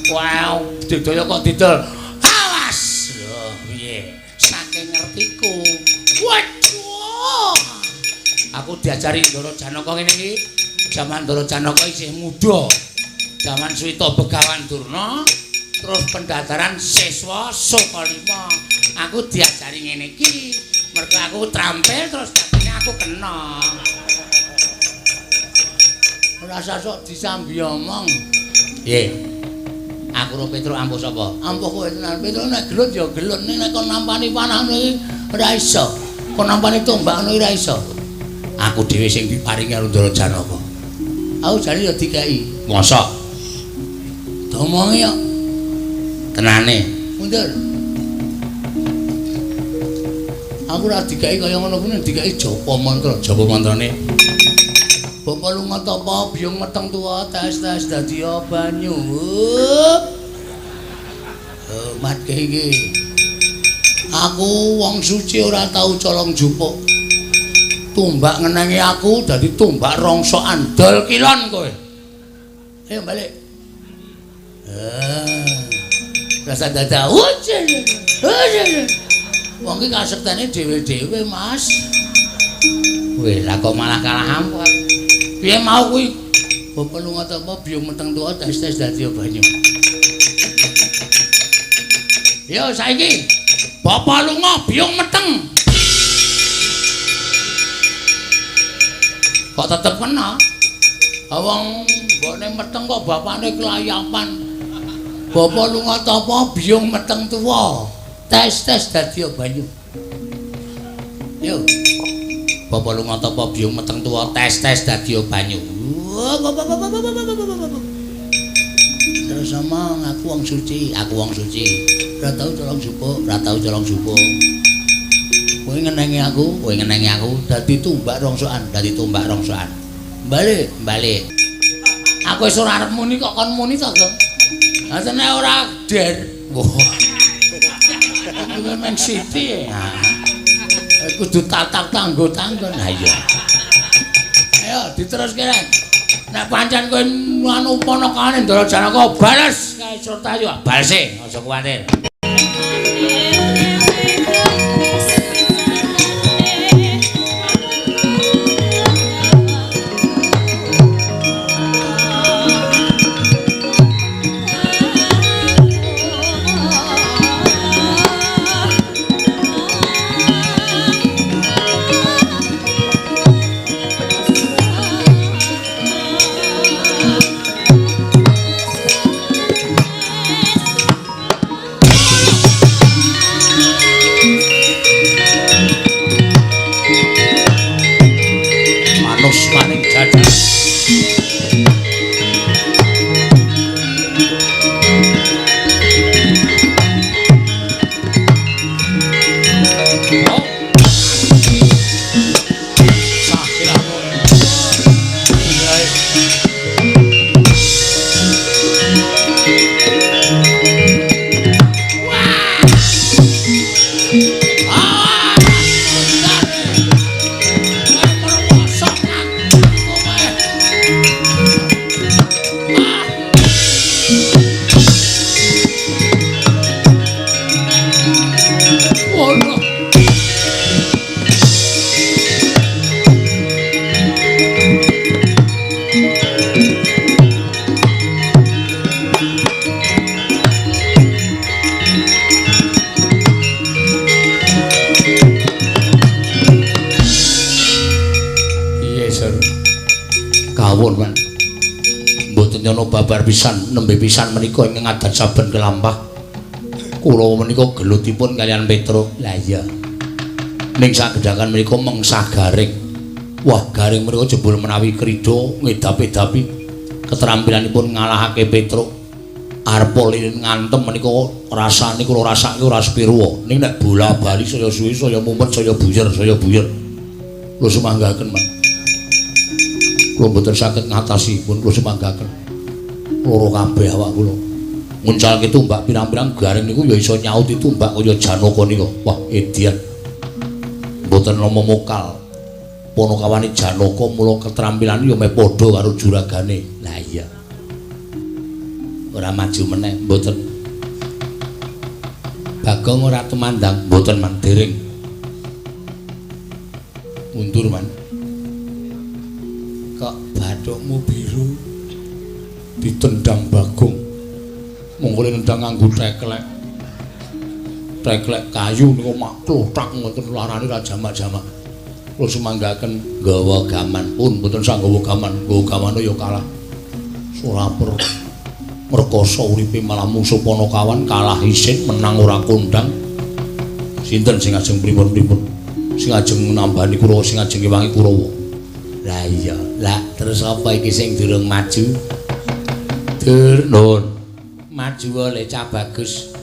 Wow, didol kok didol. Awas. Lho, piye? Saking ngertiku. Waduh. Aku diajari Ndara Janaka ngene iki. Jaman Ndara Janaka isih muda. Jaman Suwita Begawan Durna, terus pendadaran siswa Sokalima. Aku diajari ngene iki. Mergo aku trampil terus dadine aku kena. Ora sok disambi omong. Piye? Aku ro Petruk ampuh sapa? Ampuh kowe tenan. Petruk nek gelut ya gelut, nek kon nampani panah ngono iki ora iso. Kon nampani tombak ngono ora iso. Aku dhewe sing diparingi karo Ndara Janaka. Aku jane ya dikai. Mosok. Domongi yo. Tenane. Mundur. Aku ora dikai kaya ngono kuwi dikai japa mantra. Japa mantrane. Bapak lunga tapa biyong meteng tuwa tes-tes dadi banyu. Matke iki. Aku wong suci ora tau colong jupuk. Tumbak ngenengi aku dadi tumbak rongsokan dol kilon kowe. Ayo balik. Rasa dadah. Wong iki kasektene dhewe-dhewe, Mas. Weh, lah kok malah kalah ampun. Piye mau kuwi? Bapak lunga tapa biyong meteng tuwa tes-tes dadi banyu. Yo saiki. Bapak lunga biyong meteng. Kok tetep kena? Wong mbokne meteng kok bapakne kelayapan. Bapak lunga tapa biyong meteng tuwa. Tes-tes dadi banyu. Yo. Bapak lunga tapa biyung meteng tuwa tes dadi banyu. Terus ngomong aku wong suci. Ora tau colong jupuk. Kowe ngenengi aku, dadi tumbak rongsokan. Balik. Aku wis ora arep muni kok kon muni to, Gong. Asane ora der. Wah. Aku men siti. Kudu tatak tanggo-tanggon. Ha iya. Ayo diteruske rek. Nek pancen kowe anu panakane Ndara Janaka bales kae Surtayu. Balese, aja kuwatir. Maning jadah babar pisan nembe pisan menika ing ngadat saben kelampah kula menika gelutipun kalian Petruk. Lah iya ning sagedhakan menika mengsah garing. Wah garing menika jebul menawi krida ngedapi-dapi keterampilanipun ngalahake Petruk. Arep lilin ngantem menika rasane kula rasake ora sepiro ning nek bola-bali saya suwi saya mumet saya buyer kula sumanggaken Mas. Kula mboten saged ngatasi pun kula sumanggaken. Loro kabeh awak kula. Nguncalke tumbak pirang-pirang garing niku ya iso nyauti tumbak kaya Janaka nika. Wah, edian. Mboten nama mokal. Panakawane Janaka mula keterampilan ya meh padha karo juragane. Lah iya. Ora maju meneh, mboten. Bagong ora tumandang, mboten man dereng. Mundur man. Kok bathukmu biru? Ditendang Bagong monggo nendang nganggo teklek kayu niku mak klothak ngoten larane ra jamak-jamak kula sumanggaken nggawa gaman pun mboten sanggawa gaman ya kalah surapur merkoso uripe malah mungsuh Panakawan kalah isin menang ora kondang sinten sing ajeng pripun sing ajeng nambani Kurawa sing ajeng ngewangi Kurawa. Lah iya lah terus apa iki sing durung maju Nun maju oleh Cah Bagus.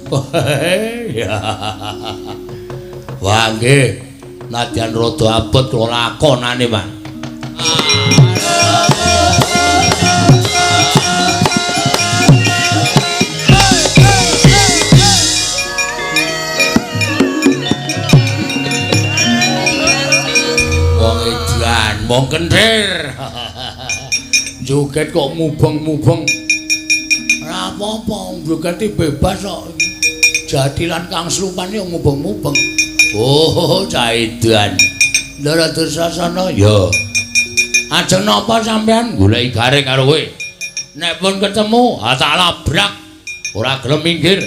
Wah nggih nadyan rada abot kula lakonane Pak. Wong edan mong kentir. Joget kok mubeng-mubeng. Apa-apa jogeti bebas kok. Jadilan Kang Slupan yo mubeng-mubeng. Oh, cah edan. Ndara Dursasana ya. Ajeng napa sampean goleki garing karo kowe? Nek pun ketemu, tak labrak. Ora gelem minggir.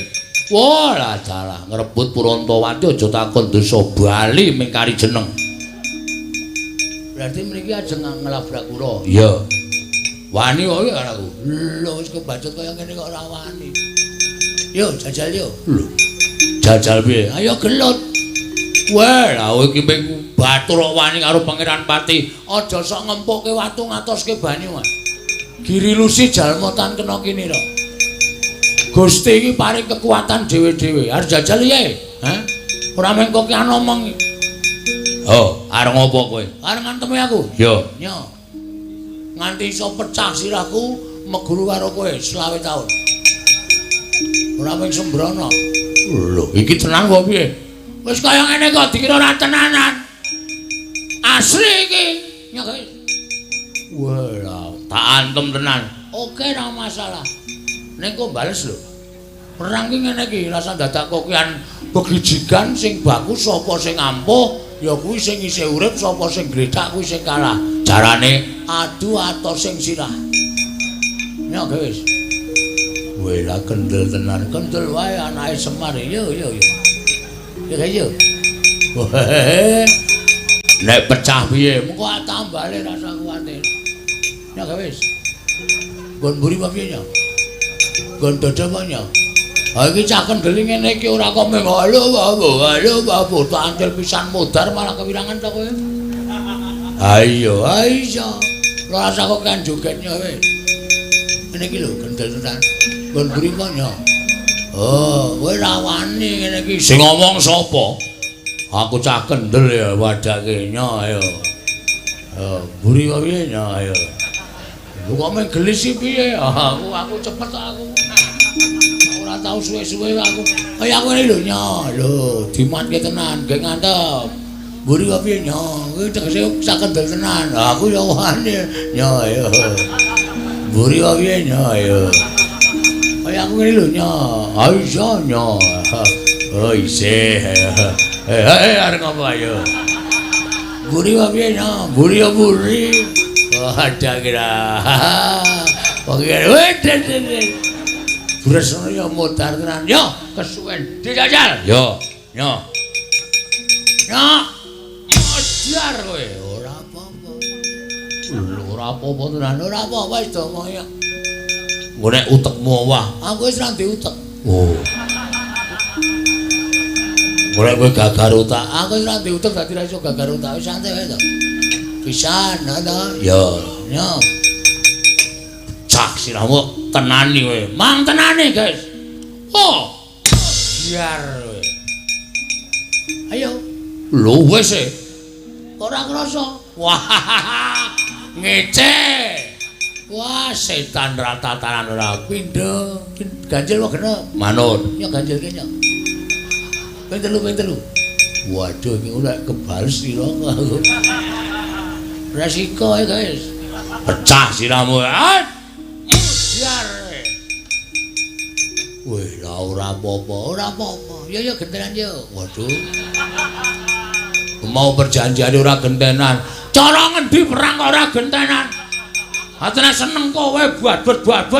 Wah, lah dalah ngrebut Purantawati aja takon dosa bali ming kari jeneng. Berarti mriki ajeng nglabrak kula. Iya. Wani kok iki karo aku. Lho wis kebacut kaya ngene kok ora wani. Yo jajal yo. Lho. Jajal piye? Ayo gelut. Wah, lha iki ping batur kok wani karo Pangeran Pati. Aja sok ngempukke watu ngatoske banyu. Giri lusi jalmotan kena kini ro. Gusti iki paring kekuatan dhewe-dhewe. Arep jajal piye? Hah? Ora mengko ki ana omong. Oh, arep ngopo kowe? Arep ngantemi aku. Yo. Nyo. Nganti iso pecah sirahku meguru karo kowe 20 taun. Ora mung sembrono. Lho, iki tenan kok piye? Wis kaya ngene kok dikira ora tenanan. Asli iki. Nyo guys. Wah, tak antem tenan. Oke, ora masalah. Ning kok bales lho. Perang ki ngene iki, rasa dadak kokian begijigan sing bagus sapa sing ampuh, ya kuwi sing isih urip sapa sing gledak kuwi sing kalah. Jarane adu atau sing sirah. Ya wis. Wela kendel tenan, kendel wae anake Semar. Yo. Ya yo. Nek pecah piye? Mengko tambale rasa kuwatir. Ya wis. Gon mburi apa piye ya? Gon dodo apa ya? Ha iki cah kendel ngene iki ora kok meng halo babu tak antil pisan modar malah kewirangan to kowe. Ayo. Rasa kok kan jogetnya wis. Ngene iki lho kendel tenan. Gon mburi apa ya? Oh, kowe ra wani ngene iki. Sing ngomong sapa? Aku cah kendel ya wadake nyo ayo. Mburi apa piye nyo ayo. Lu kok meng gelis piye? Aku cepet aku. Ora tau suwe-suwe aku. Kaya aku ngene lho nyo, lho dimatke tenan, gek ngantem. Mburi kok piye nyo? Kuwi tegese sak kendel tenan. Aku ya wani nyo ayo. Mburi kok piye nyo ayo. Kaya aku ngene lho nyo. Ayo nyo. Oh isih. Arep ngopo ayo. Mburi kok piye nyo? Mburi ya mburi. Oh ada kira. Oke, wes. Bresno ya modar tenan. Yo, kesuwen dijajal. Yo. Modar kowe ora apa-apa. Lho ora apa-apa tenan, ora apa-apa wis to moyo. Nggo nek utekmu wah, aku wis ra ndek utek. Oh. Mulai kowe gagar utak, aku wis ra ndek utek dadi ra iso gagar utak, wis santai wae to. Pisan ana. Yo. Cak sirahmu tenani kowe. Mang tenani, guys. Oh. Biar kowe. Ayo. Lho wis e. Ora krasa. Wah. Ngece. Wah, setan ratatanan ora pindho. Ganjil wae genep. Manut. Ya ganjil kene. Ping telu. Waduh iki ora kebales sira aku. Resiko ya guys. Pecah siramu. Biar. Weh, ora apa-apa. Ya gentenan yo. Waduh. Mau perjanjian ora gentenan. Cara ngendi perang ora gentenan? Atene seneng kowe buat-buat.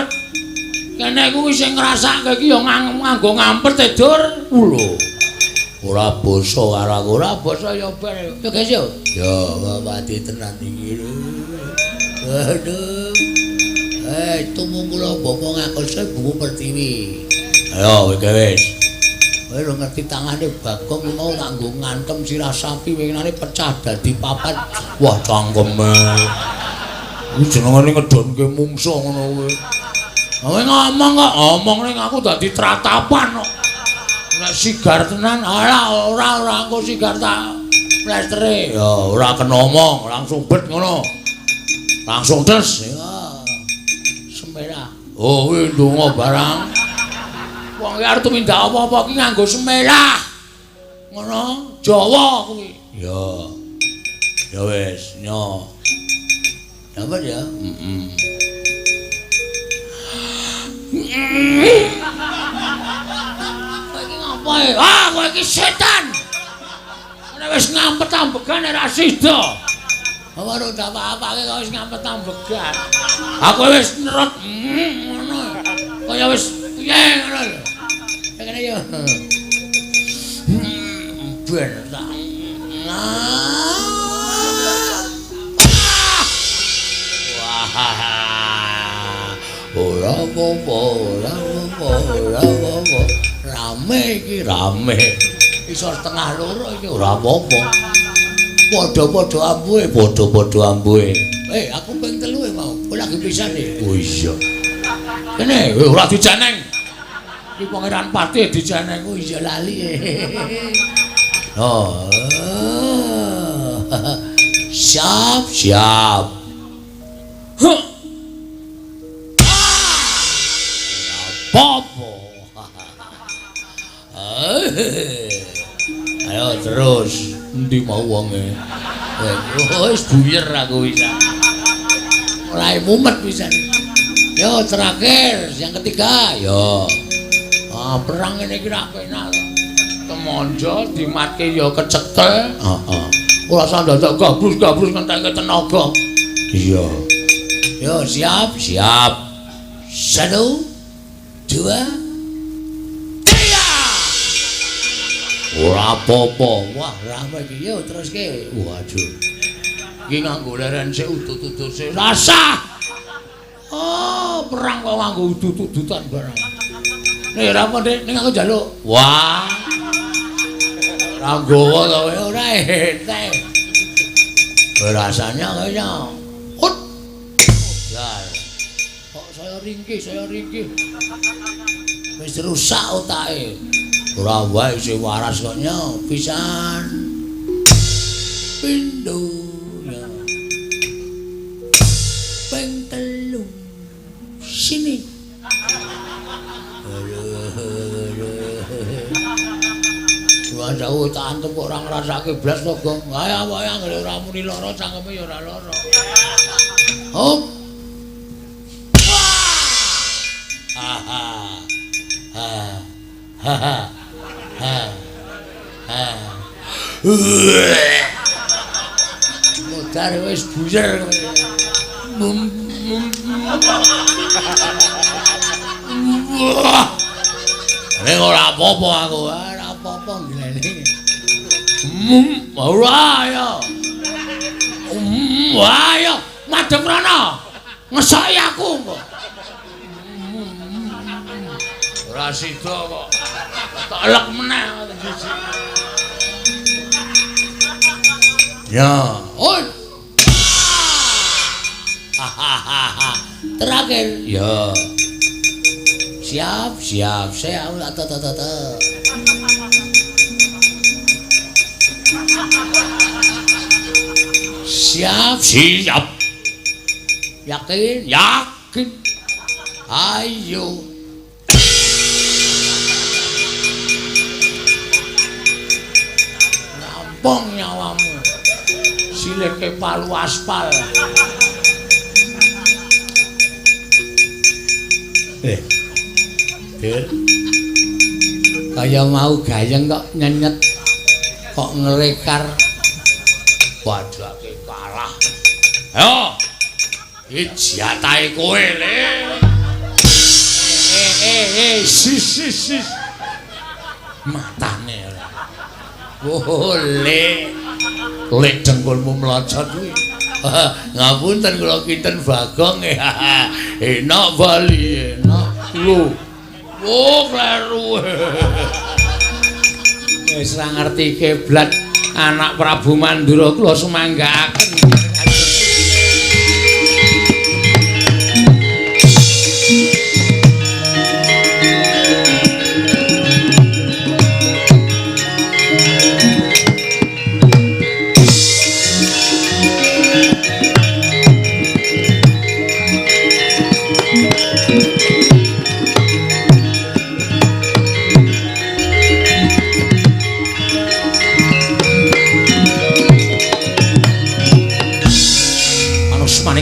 Kene kuwi sing ngrasake iki ya nganggo ngampet tidur. Lho. Ora basa karo aku, ora basa ya bar. Ya guys yo. Ya mati tenan iki lho. Aduh. Tumung kula bapak ngakose buku Pertiwi. Ayo wis. Kowe lho ngerti tangane Bagong mau nganggo ngantem sirah sapi winginane pecah dadi papat. Wah cangkeme. Ku jenengane ngedonke mungsuh ngono kowe. Kowe ngomong kok, omong ning aku dadi tratapan kok. Nek sigar tenan, ora engko sigar tak plestere. Ya ora kena omong, langsung bet ngono. Langsung des. Ya. Semerah. Oh, kuwi ndonga barang. Wong iki arep tumindak apa-apa ki nganggo semerah. Ngono, Jawa kuwi. Ya. Ya wis, nyo. Sabar ya. Kowe iki ngapa? Kowe iki setan. Nek wis ngampet ambegan ora sida. Ora apa-apake kok wis ngampet ambegan. Aku wis nerut ngono. Kaya wis piye ngono lho. Kene yo. Ben tak. Ora apa-apa. Rame iki, rame. Iso setengah loro iki ora apa-apa. Padha-padha ambuhe. Aku ping 3 mau. Kowe lagi pisan iki. Oh iya. Kene ora dijaneng. Iki Pangeran Pati dijaneng. Oh iya lali. Oh. Siap. Popo. Ayo terus. Endi mau wonge? Wis buyer aku bisa. Mulai mumet pisan. Yo terakhir, yang ketiga. Yo. Perang ini kira penak. Temonjo dimatke yo kecekel. Heeh. Ora usah dadak gabrus ngenteke tenaga. Iya. Yo siap. 1 2 3. Ora apa-apa. Wah, rame iki yo teruske. Waduh. Iki nganggo leren sik udut-udut sik. Rasa. Oh, perang kok nganggo udut-udutan barang. Nek ora apa, Dik, ning aku njaluk. Wah. Ora gowo to ora entek. Rasanya kayaknya. Hut. Ya. Kok saya ringkih. Wis rusak otake. Ora wae sing waras koknya pisan. Pindho ya. Ping 3. Sini. Wah, jauh tak antep kok ora ngrasake blas to, Gong. Ayo anggere ora muni lara cangkeme ya ora lara. Hop. Modar wis buyer. Nek ora apa-apa aku, ora apa-apa ngene. Ora ya. Ayo, madhep rono. Ngesoki aku kok. Ora sida kok. Tak elek meneh siji. Ya, oi. Terakhir. Ya. Siap. Saya Siap. Yakin. Ayo. Nampung nyawamu. Sileke palu aspal. Dir. Kaya mau gayeng kok nyenyet. Kok ngerekar. Waduh aku kalah. Ayo. Iki jatahe kowe, Le. Sis. Matane. Le dengkulmu mlocot kuwi. Ngapunten kula kinten Bagong. Enak Bali, enak. Lho. Oh, kleru. Wis ra ngerti kiblat anak Prabu Mandura kula sumanggaaken.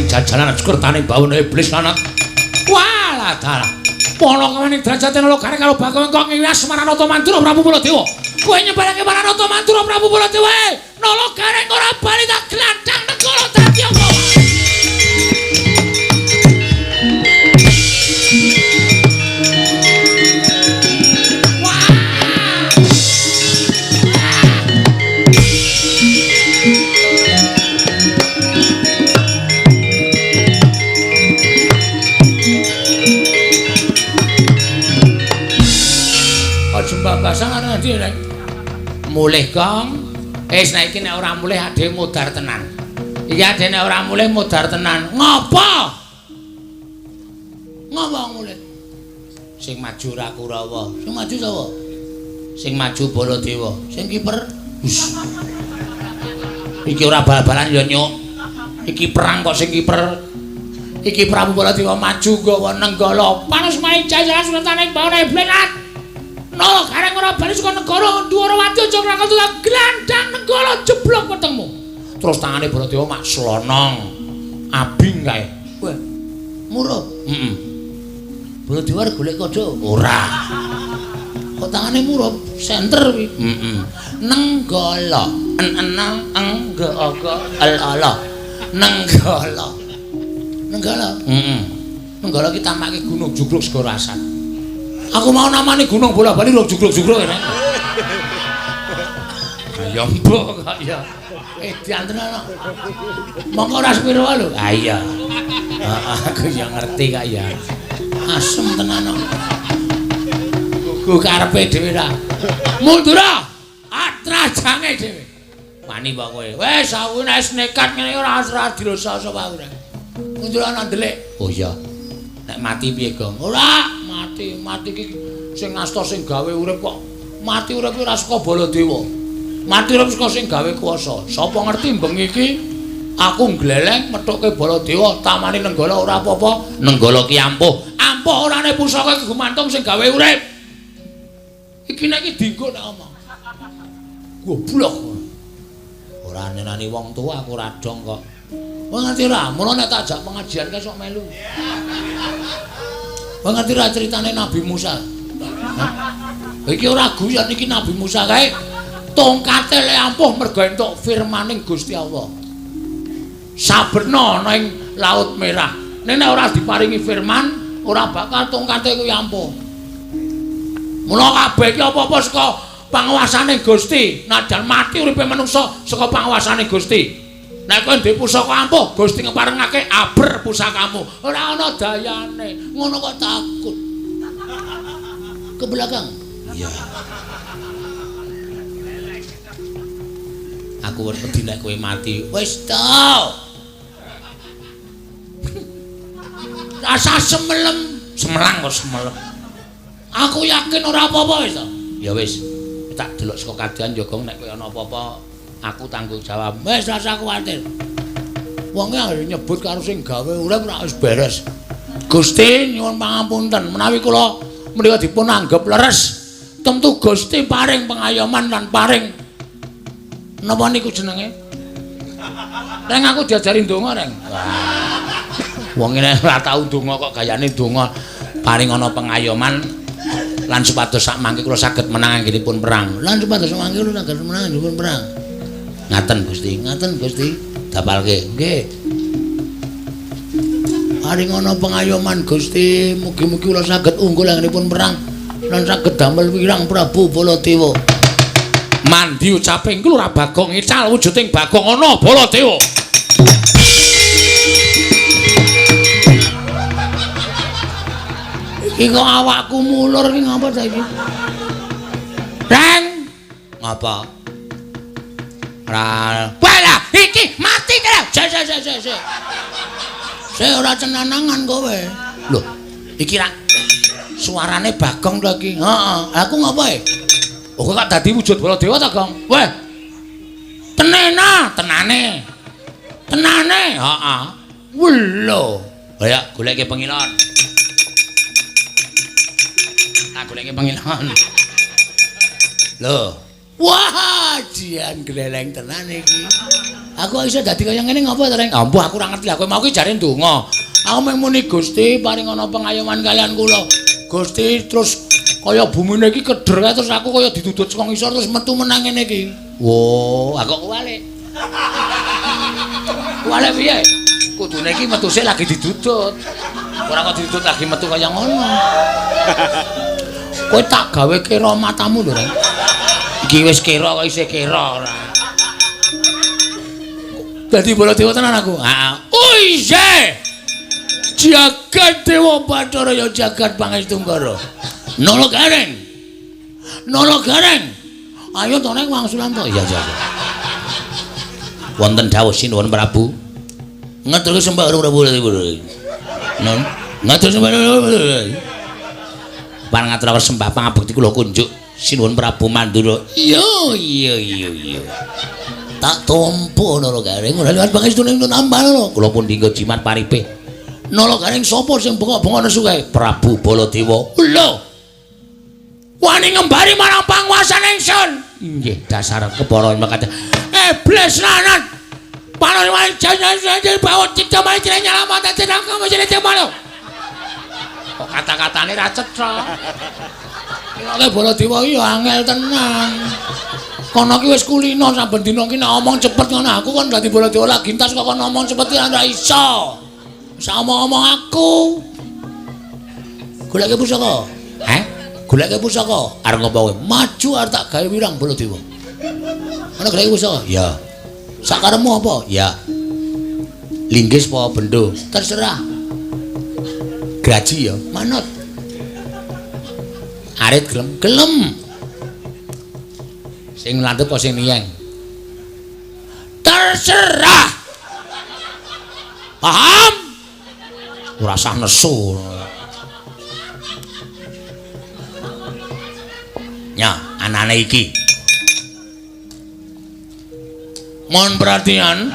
Jajanan sekurtane bawon iblis lanat. Walah dalah. Pono kawaning derajate nalogare karo Bagong kok ngiwas Maranata Mandura Prabu Baladewa. Kowe nyebarake Maranata Mandura Prabu Baladewa. Nalogare ora bali tak glandang negara dadi apa? Pambasan ana ndi rek? Mulih Kang. Wis nek iki nek ora mulih ade modar tenan. Iki ade nek ora mulih modar tenan. Ngopo? Ngopo mulih? Sing maju ora Kurawa. Sing maju sapa? Sing maju Baladewa. Sing kiper iki ora bal-balan ya nyuk. Iki perang kok sing kiper. Iki Prabu Baladewa maju nggawa nenggala. Panas main jaya sultane bawane blenat. Nolo gareng ora bali saka negara Dwarawati aja ngrakon glandang nenggala jeblok wetengmu. Terus tangane Baladewa mak slonong. Abing kae. Wah. Muruh. Heeh. Baladewa golek kodho ora. Kok tangane muruh senter kuwi. Heeh. Nenggala. Eneng enggaga ala. Nenggala. Nenggala. Heeh. Nenggala ki tamake gunung jugruk segara asan. Aku mau namani gunung bola-bali lho jugruk-jugruk ngene. Ya mbok kok ya. Dianten ana. Mongko ora sepiro lho. Ha iya. Aku ya ngerti kak ya. Asem tenan kok. Ku karepe dhewe ra. Mundura. Atrajange dhewe. Wani mbok kowe. Wis aku nek nekat ngene ora dirosa sapa aku. Mundura ana ndelik. Oh iya. Nek mati piye, Gong? Ora, mati iki sing ngasta sing gawe urip kok. Mati urip ora saka Baladewa. Mati urip saka sing gawe kuwasa. Sapa ngerti bengi iki aku gleleng methuke Baladewa, tamani nenggala ora apa-apa. Nenggala ki ampuh. Ampuh orane pusaka iki gumantung sing gawe urip. Iki nek iki dienggo nek omong. Goblok. Ora nenani wong tuwa aku ora dong kok. Wong ngerti ra, mula nek tak ajak pengajian kae sok melu. Wong ngerti ra critane Nabi Musa. Iki ora guyon iki Nabi Musa kae tongkate le ampuh mergo entuk firmaning Gusti Allah. Saberna ning Laut Merah. Nek ora diparingi firman, ora bakal tongkate kuwi ampuh. Mula kabeh iki apa-apa saka panguwasane Gusti. Najan mati uripe manungsa saka panguwasane Gusti. Nek kowe ndek pusaka ampuh, Gusti ngeparengake aber pusakamu. Ora ana dayane. Ngono kok takut. Ke belakang. Iya. Aku wedi nek kowe mati. Wis to. Rasa semelang kok semelem. Aku yakin ora apa-apa wis to. Ya wis. Tak delok saka kadean ya Gong nek kowe ana apa-apa aku tanggung jawab. Wis ora usah kuwatir. Wonge anggere nyebut karo sing gawe urip ora wis beres. Gusti nyuwun pangapunten menawi kula menika dipun anggap leres. Tentu Gusti paring pengayoman lan paring napa niku jenenge? Reng aku diajari ndonga reng. Wong nek ora tau ndonga kok gayane ndonga paring ana pengayoman lan supados sak mangke kula saged menang anggenipun perang. Lan supados sak mangke kula saged menang anggenipun perang. Ngaten Gusti, dapalke. Nggih. Paring ana pengayoman Gusti, mugi-mugi kula saged unggul anggenipun perang lan saged damel wirang Prabu Baladewa. Mandi ucape engko ora Bagong ical wujuding Bagong ana Baladewa. Iki kok awakku mulur iki ngapa ta iki? Reng. Ngapa? Wala, iki mati terus. Saya ora cenanangan kowe. Lho, iki ra suarane Bagong to iki. Heeh. Aku ngapae? Oh, kok dadi wujud Baladewa ta, Gong? Weh. Tenane. Heeh. Lho. Ayo goleke pengilon. Goleke pengilon. Lho. Wah, jian gleleng tenan iki. Aku iso dadi kaya ngene ngapa to, Reng? Ampuh aku ora ngerti. Aku mau ki jare ndonga. Aku mung muni Gusti paring ana pengayoman kalian kula. Gusti terus kaya bumine iki keder kae terus aku kaya ditudut saka ngisor terus metu menang ngene iki. Wo, aku kuwalik. Kuwalik piye? Kudune iki metu sik lagi didudut. Ora kok didudut lagi metu kaya ngono. Kowe tak gawe kira matamu lho, Reng. Iki wis kira kok isih kira ora. Dadi Baladewa tenan aku. Heeh. Oh iya. Jagat Dewa Bathara ya jagat Pangestu-Nggara. Nolo Gareng. Ayo to nek wangsulan to. Iya. Wonten dawuh sinuwun Prabu. Ngaturaken sembah Prabu. Non. Ngatur sembah. Pan ngaturaken sembah pangabekti kula kunjuk sinuwun Prabu Mandura. Iya. Tak tampa Nalagaring ora liwat pangestune nambah lho. Kula pun dinggo jimat paripe. Nalagaring sapa sing bengok-bengok nesu kae? Prabu Baladewa. Lho. Wani ngembari marang panguasane ingsun. Nggih, dasar kepara mekaten. Iblis lanat. Panjenengan janji bawa cita mari cire nyelamat tenang kamu cire cemalo. Kok kata-katane ra cetha. Nek Baladewa iki angel tenan. Kono ki wis kulino saben dina ki nek omong cepet ngono aku kon dadi Baladewa lagi entas kok kon ngomong cepet ki ora iso. Sama omong aku. Goleke pusaka. Goleke pusaka. Arep ngopo kowe? Maju arep tak gawe wirang Baladewa. Ana goleke pusaka? Ya. Sakaremu apa? Ya. Linggis apa bendo? Terserah. Gaji ya, manut. Arit gelem? Gelem. Sing landhep apa sing niyeng? Terserah. Paham? Ora usah nesu. Ya, anane iki. Mohon perhatian.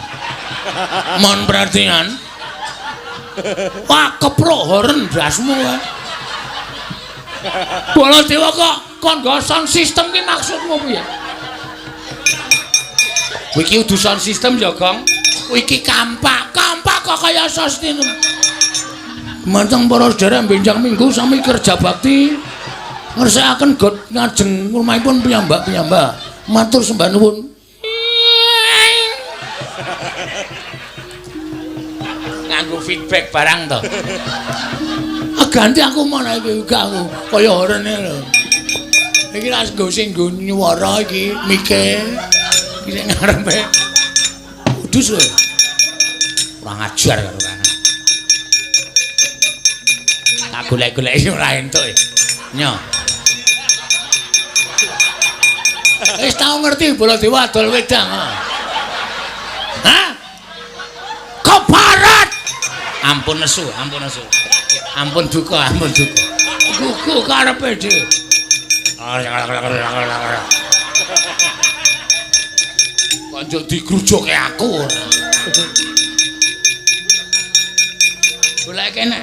Wah, keprok horen dasmu wae. Baladewa kok kon nggo sound system ki maksudmu piye? Kowe iki udu sound system ya, Gong. Kowe iki kampak kok kaya sostin. Manteng para sedherek benjang minggu sami kerja bakti. Ngersakaken God ngajeng rumahipun piyambak-piyambak. Matur sembah nuwun. Nganggo feedback barang to. Ganti aku mana iki aku kaya orene lho. Iki ra nggo sing nggo nyuwara iki mike. Iki sing ngarepe. Udus lho. Kurang ajar karo kan. Tak golek-golek ora entuk. Nyo. Wis tau ngerti Baladewa adol wedang. Hah? Keparat. Ampun nesu. Ampun duka. Gugu karepe dhewe. Kanca digrujoke aku ora. Golek kene.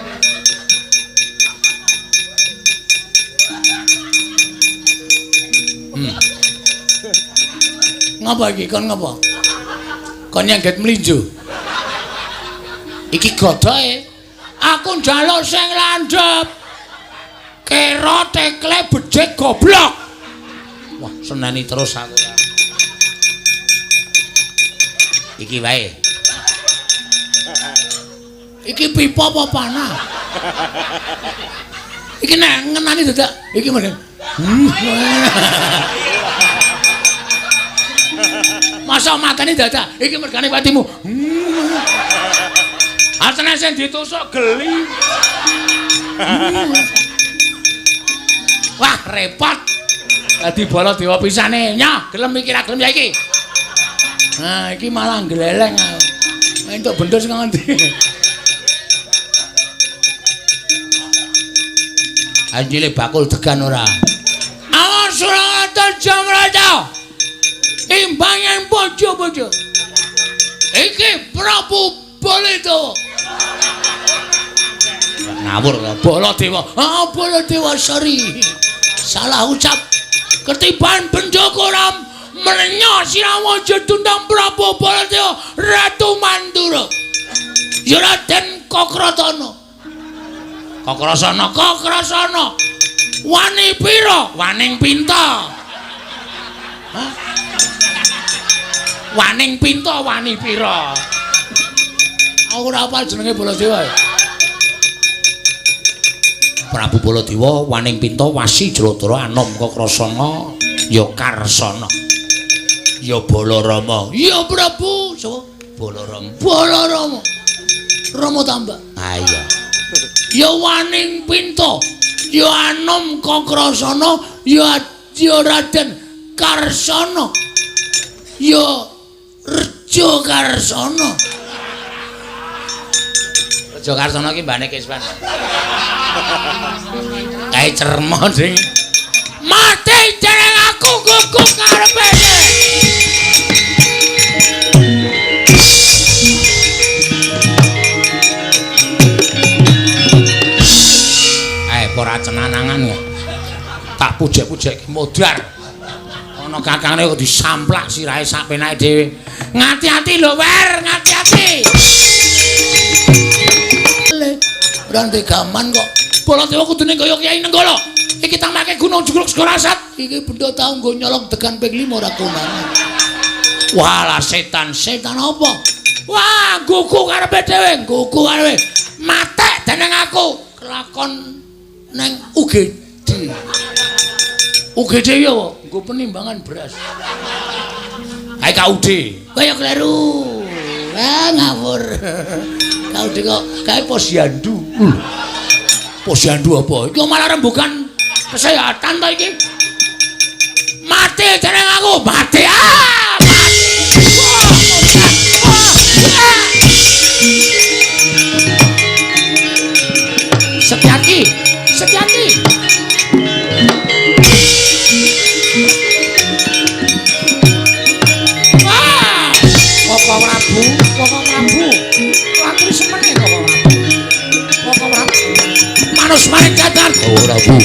Ngapa iki kon ngapa? Kon nyengget mlinjo. Iki godhoke. Aku njaluk sing landhep. Kera tekle becik goblok. Wah, seneni terus aku. Iki wae. Iki pipa apa panah? Iki nek ngenani dadak iki mrene. Masa matane dadak iki mergane patimu. Asane sing ditusuk geli. Wah, repot. Dadi Baladewa pisane. Nyah, gelem iki ra gelem ya iki. Nah, iki malah gleleng aku. Entuk bendhos kang endi? Anjile bakul degan ora. Awas ora ngaten jam raja. Imbangan bojo-bojo. Iki Prabu Baladewa. Ngawur Baladewa. Baladewa sari. Salah ucap. Ketiban Benjokoram menyok Sirawaja tundang Prabu Baladewa Ratu Mandura. Raden Kokrasana. Wani pira? Waning pinta. Hah? Waning pinta wani pira? Aku ora hafal jenenge Baladewa. Prabu Baladewa waning pinta wasi Jladara anom Kokrasana ya Karsana. Ya Balarama. Ya Prabu sapa? Balarama. Rama tambah. Ah iya. Ya waning pinta, ya anom Kokrasana, ya Raden Karsana, ya Jokarsono. Jokarsono ki mbane Kiswan. Kae cermon sing mati jeneng aku gugu karepe. Ora cenanangan kok. Tak pujek-pujek modar. Ana kakangne kok disamplak sirahe sak penake dhewe. Ngati-ati lho, Wer, ngati-ati. Ora ndek gaman kok. Baladewa kudune kaya Kyai Nenggala. Iki tamake Gunung Jugruk Segarasat. Iki benda tau nggo nyolong degan ping 5 ora konangan. Walah setan apa? Wah, gugu karepe dhewe, gugu karepe. Matek dening aku. Kelakon neng UGD. UGD ya kok, nggo penimbangan beras. Kae KUD. Kaya kleru. Ngawur. KUD kok kae posyandu. Posyandu apa? Iki malah rembugan kesehatan ta iki. Mati jeneng aku, mati. Setyaki. Koko Prabu. Latri semene Koko Prabu. Manus maring kadar Koko Prabu.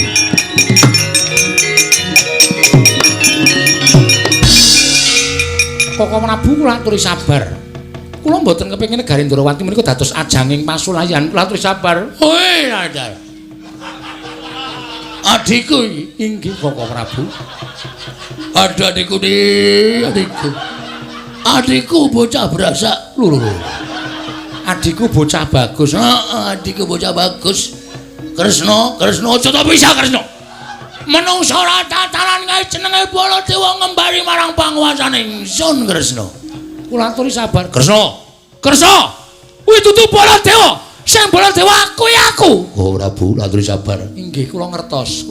Koko Prabu kula aturi sabar. Kula mboten kepengin negari Ndrawati menika dados ajanging pasulayan. Kula aturi sabar. Hoi, Radar. Adikku inggih Koko Prabu. Adikku adikku. Adikku bocah brasak. Lho. Adikku bocah bagus. Heeh, adikku bocah bagus. Kresna aja ta bisa Kresna. Menungsa ora tataran kae jenenge Baladewa ngembari marang panguwasane ingsun Kresna. Kula aturi sabar. Kresna. Kuwi dudu Baladewa. Sing Baladewa kuwi aku. Oh, Prabu, aturi sabar. Inggih, kula ngertos.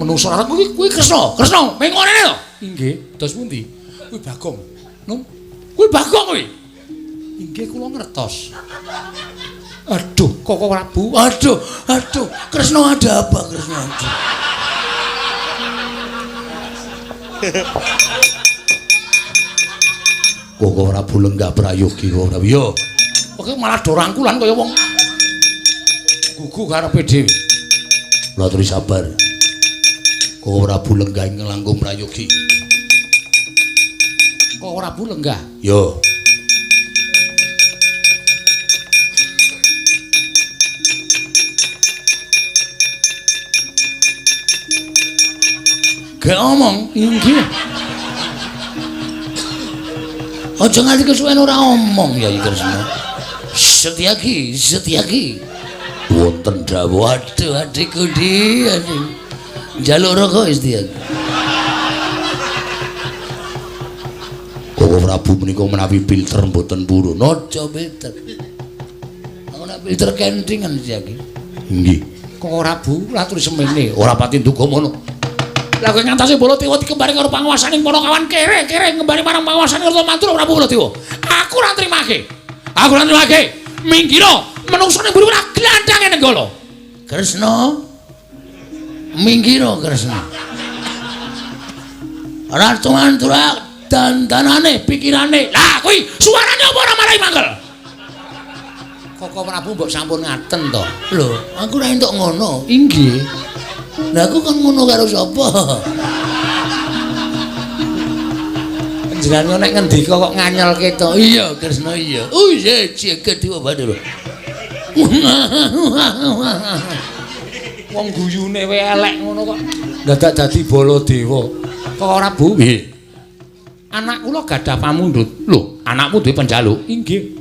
Menungsa ora kuwi Kresna. Ming ngene to? Inggih, dos pundi? Kuwi Bagong. Nom. Kuwi Bagong kuwi. Inggih kula ngertos. Aduh, Koko Prabu. Aduh. Kresna ada apa, Kresna? Koko Prabu lenggah prayogi Koko Prabu. Yo. Oke malah do rangkulan kaya wong gugu karepe dhewe. Kula aturi sabar. Koko Prabu lenggah nglangkung prayogi. Kok ora bu lenggah? Yo. Gak omong, inggih. Aja nganti kesuwen ora omong ya iki Kresna. Setyaki. Wonten dawuh, aduh adikku di. Njaluk rokok Setyaki. Koko Prabu menika menawi filter mboten purun. Aja filter. Ana filter kentingan iki. Nggih. Koko Prabu laturi semene, ora pati nduga mono. Lah kowe ngantasi Baladewa dikembari karo panguwasaning para kawan kere ngembari marang panguwasaning Kartamantra Prabu Baladewa. Aku ora nrimake. Minggira menungsane mburi ora glandhange Nenggala. Kresna. Minggira Kresna. Ratu Mantura dandanane pikirane. Lah kuwi suarane apa ora marai mangkel? Koko Prabu mbok sampun ngaten to. Lho, aku ora entuk ngono. Inggih. Lah aku kan ngono karo sapa? Jenengan nek ngendika kok nganyelke to. Iya, Kresna iya. Oh iya, jagat Dewa Bathara. Wong guyune wae elek ngono kok. Dadak dadi Baladewa. Kok ora Bu? Nggih. Anak kula gadah pamundhut. Lho, anakmu duwe penjaluk? Inggih.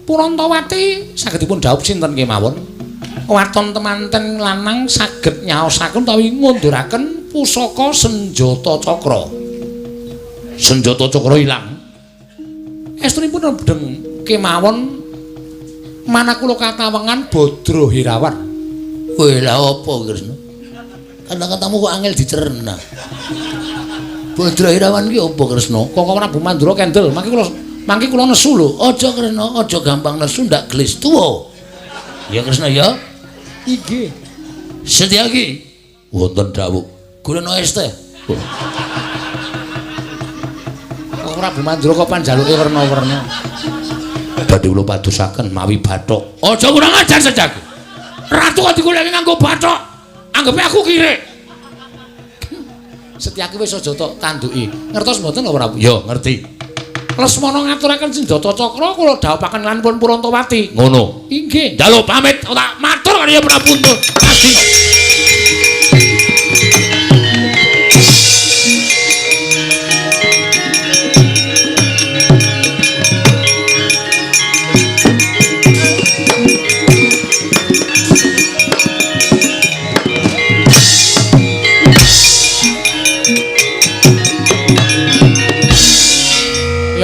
Purantawati sagedipun dhaup sinten kemawon? Waton temanten lanang saged nyaosaken utawi ngunduraken pusaka senjata cakra. Senjata cakra ilang. Estrinipun nedeng kemawon manakula katawengan Badra Hirawan. Kowe lha apa Kresna? Kata-katamu kok angel dicerna. Badra Irawan ki apa Kresna? Kok Prabu Mandura kendel, mangke kula nesu lho. Aja Kresna, aja gampang nesu ndak gelis tuwa. Ya Kresna ya. Inggih. Setyaki wonten dawuh. Gulana es teh. Kok Prabu Mandura kok panjaluke werna-werna. Badhe kula padosaken mawi bathok. Aja kurang ajar Setyaki. Ratu kok digoleki nganggo bathok. Anggepe aku kirik. Setyaki wis aja tok tanduki. Ngertos mboten ora Prabu? Ya, ngerti. Lesmana ngaturaken Sendata Cakra kula dhawuhaken lan pun Purantawati. Ngono. Inggih. Njaluk pamit tak matur kaliya Prabu Adi.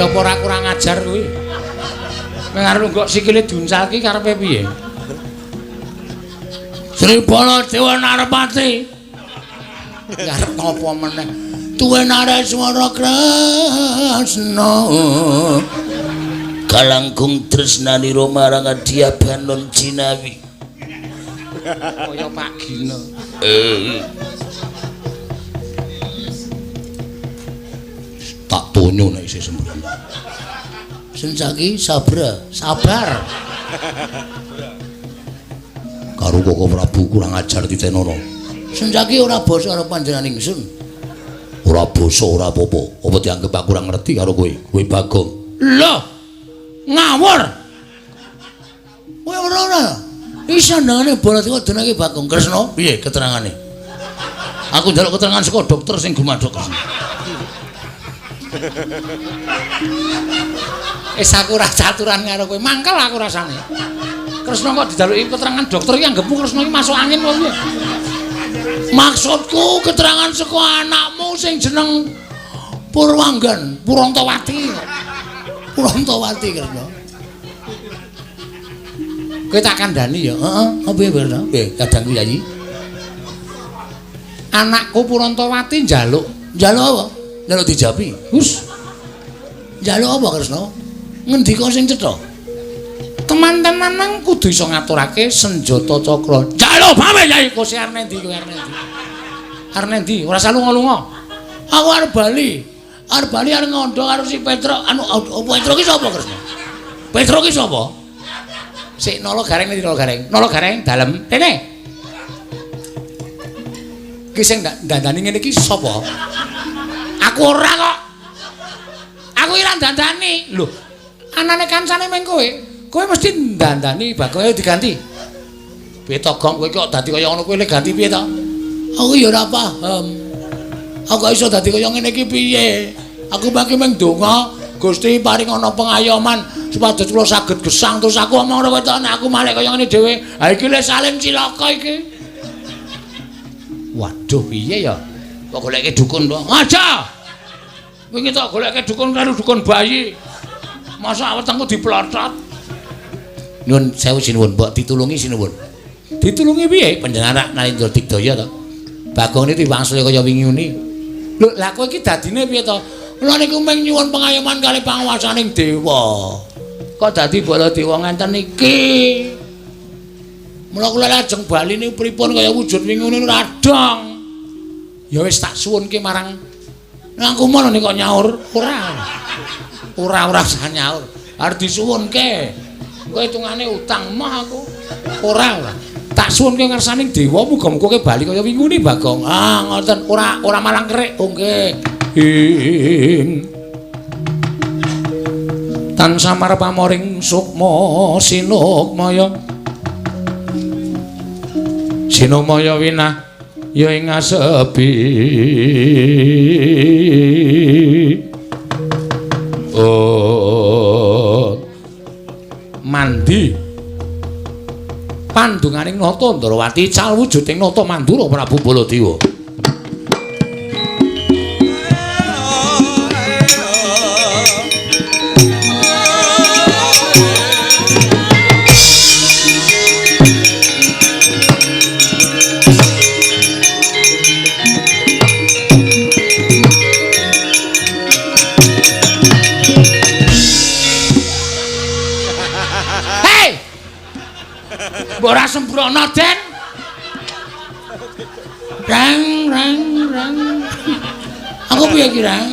Apa ora kurang ajar kuwi? Mengarep kok sikile diunsalki karepe piye? Sri Baladewa Narpati. Arep napa meneh? Tuwe Nareswara Kresna. Kalangkung tresnanira marang Adyabanon Jinawi. Kaya Pak Gina. Tak tonyo nek isih sembrono. Sencaki sabar. Karo Koko Prabu kurang ajar Titenana. Sencaki ora basa karo panjenengan ingsun. Ora basa ora apa-apa. Apa dianggep aku kurang ngerti karo kowe? Kowe Bagong. Lho. Ngawur. Kowe ora. Iki sandangane Baladewa denake Bagong Kresna. Piye keterangane? Aku njaluk keterangan saka dokter sing gumadhok Kresna. Aku ora caturan karo kowe, mangkel aku rasane. Kresna kok dijaluki keterangan dokter iki anggepmu Kresna iki masuk angin kok piye? Maksudku keterangan saka anakmu sing jeneng Purwanggan, Purantawati. Purantawati Kresna. Kowe tak kandhani ya. Heeh, apa piye Kresna? Piye kadangku Yayi? Anakku Purantawati njaluk apa? Njaluk dijapi. Hus. Njaluk apa Kresna? Ngendika sing cetha. Teman-teman nang kudu iso ngaturake Senjata Cakra. Njaluk pamit Yai, kowe arep endi kowe arep endi? Arep endi? Ora usah lunga-lunga. Aku arep bali. Arep bali arep ngondo karo si Petro. Petro ki sapa Kresna? Petro ki sapa? Sik Nala Gareng ndi Nala Gareng? Nala Gareng dalem. Rene. Ki sing dandani ngene iki sapa? Aku ora kok. Aku ora dandani. Lho, anane kancane meng kowe. Kowe mesti dandani Bagong diganti. Piye to Gong kowe kok dadi kaya ngono kowe le ganti piye to? Aku ya ora paham. Aku iso dadi kaya ngene iki piye? Aku mangke meng donga Gusti paring ana pengayoman supados kula saged gesang terus aku omong karo kowe to nek aku malih kaya ngene dhewe. Ha iki le saling cilaka iki. Waduh piye ya? Kok goleke dukun to? Aja. Wingi tok goleke dukun karo dukun bayi. Masa wetengku diplotot. Nyun sewu sinuwun, mbok ditulungi sinuwun. Ditulungi piye? Panjenengan Narendra Digdaya to. Bagong niki wangsule kaya wingi ngene. Lho, lah kowe iki dadine piye to? Kula niku mung nyuwun pengayoman kali panguwasaning dewa. Kok dadi Baladewa ngenten iki? Mula kula lajeng bali niku pripun kaya wujud wingi ngene radang. Ya wis tak suwunke marang nang kumono nek kok nyaur ora. Ora usah nyaur. Arep disuwunke. Engko hitungane utang mah aku. Ora. Tak suwunke ngarsaning dewa muga-muga kowe bali kaya wingi Bagong. Ah ngoten. Ora malang kerik. Oh nggih. Tan samar pamoring sukma sinukmaya. Sinukmaya winah ya ing asepi. Oh mandi pandunganing nata Ndrawati cal wujuding nata Mandura Prabu Baladewa. Mbok ora sembrono, Den. Rang. Aku piye ki, Rang?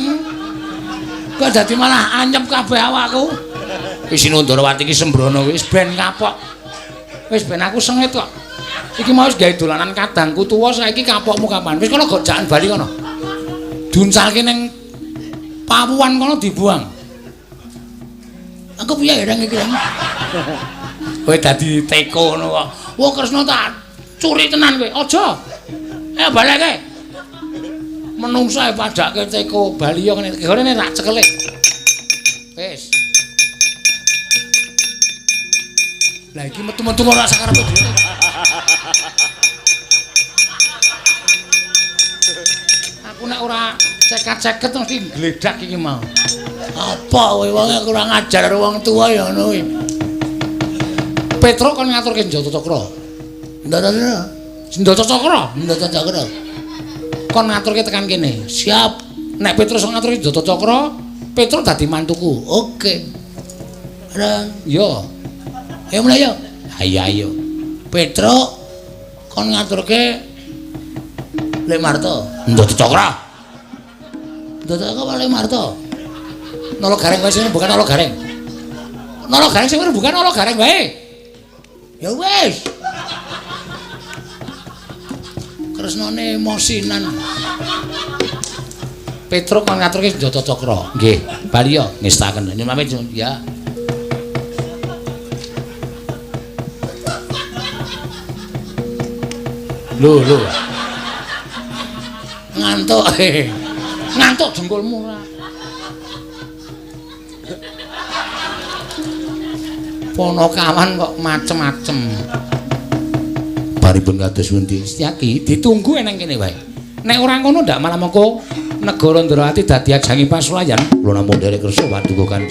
Kok dadi malah anyep kabeh awakku. Wis Sinundrawati iki sembrono wis ben kapok. Wis ben aku sengit kok. Iki mau wis gawe dolanan kadangku tuwa saiki kapokmu kapan? Wis kono gojakan bali kono. Duncalke ning pawuan kono dibuang. Aku piye Rang iki, Rang? Kowe dadi teko ngono kok. Wong Kresna tak curi tenan kowe. Aja. Baleke. Menungsa padake teko bali yo ngene. Gorene tak cekelek. Wis. Lah iki metu-metu ora sakarepe dhewe. Aku nek ora ceket-ceket mesti gledak iki mau. Apa kowe wong kurang ajar karo wong tuwa ya ngono kuwi. Petruk kon ngaturke Njata Cakra. Njata Cakra. Kon ngaturke tekan kene. Siap. Nek Petrus ngaturke Njata Cakra, Petruk dadi mantuku. Oke. Yo. Ayo mulai yo. Ayo. Petruk kon ngaturke Lek Marta. Njata Cakra. Njata Cakra Lek Marta. Nolo Gareng wae sing bukan Nolo Gareng. Nolo Gareng sing bukan Nolo Gareng wae. Ya wis. Kresnane emosinan. Petruk kon ngaturke Njata Cakra. Nggih, bali yo ngestaken. Nyuwun pamit ya. Lho. Ngantuk. Ngantuk jengkulmu ora. Ponokawan kok macem-macem. Baripun kados pundi? Setyaki ditunggu eneng kene wae. Nek ora ngono ndak malah mengko negara Ndrawati dadi ajangi pasulayan. Kula namung derek kersa paduka kan.